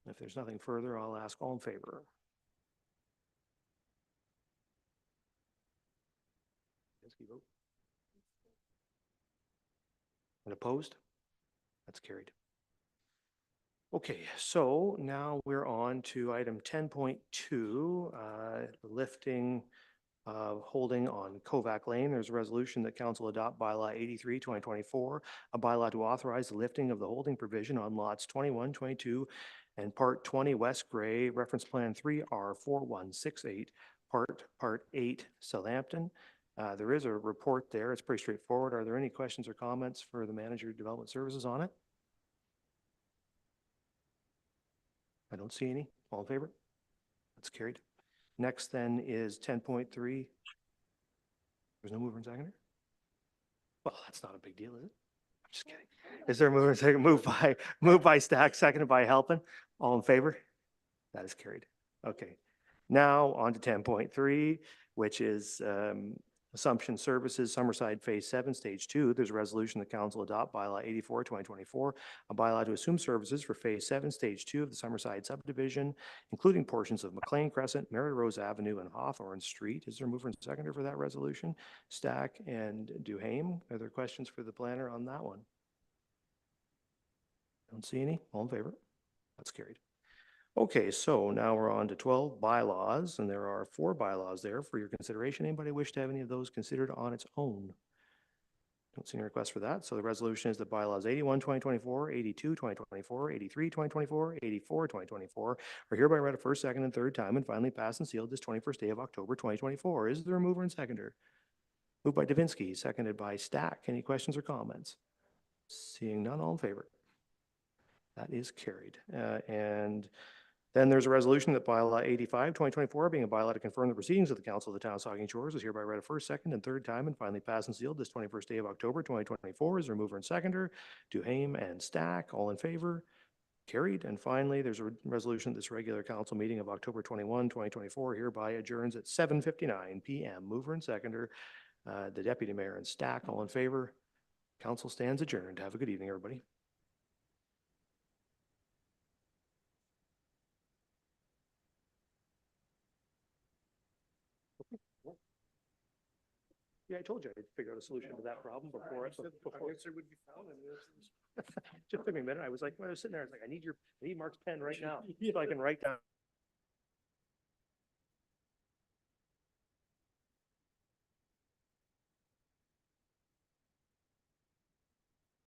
If there's nothing further, I'll ask all in favor. Vote. And opposed? That's carried. Okay, so now we're on to item 10.2, lifting holding on Kovac Lane. There's a resolution that council adopt bylaw 83, 2024, a bylaw to authorize the lifting of the holding provision on lots 21, 22, and part 20 West Gray, reference plan 3R4168, part 8 Southampton. There is a report there. It's pretty straightforward. Are there any questions or comments for the manager of development services on it? I don't see any. All in favor? That's carried. Next then is 10.3. There's no mover and seconder? Well, that's not a big deal, is it? I'm just kidding. Is there a mover and second? Moved by Stack, seconded by Halpin. All in favor? That is carried. Okay. Now on to 10.3, which is Assumption Services, Summerside Phase 7, Stage 2. There's a resolution that council adopt bylaw 84, 2024, a bylaw to assume services for Phase 7, Stage 2 of the Summerside subdivision, including portions of McLean Crescent, Mary Rose Avenue, and Hawthorne Street. Is there a mover and seconder for that resolution? Stack and Duhame. Are there questions for the planner on that one? Don't see any. All in favor? That's carried. Okay, so now we're on to 12 bylaws, and there are 4 bylaws there for your consideration. Anybody wish to have any of those considered on its own? Don't see any requests for that. So the resolution is that bylaws 81, 2024, 82, 2024, 83, 2024, 84, 2024 are hereby read a first, second, and third time and finally passed and sealed this 21st day of October, 2024. Is there a mover and seconder? Moved by Davinsky, seconded by Stack. Any questions or comments? Seeing none, all in favor? That is carried. And then there's a resolution that bylaw 85, 2024, being a bylaw to confirm the proceedings of the Council of the Town of Saugeen Shores, is hereby read a first, second, and third time and finally passed and sealed this 21st day of October, 2024. Is there a mover and seconder? Duhame and Stack, all in favor? Carried. And finally, there's a resolution that this regular council meeting of October 21, 2024 hereby adjourns at 7:59 p.m. Mover and seconder, the Deputy Mayor and Stack, all in favor? Council stands adjourned. Have a good evening, everybody. Yeah, I told you I'd figure out a solution to that problem before it would be found. Just took me a minute. I was like, when I was sitting there, I was like, I need Mark's pen right now so I can write down.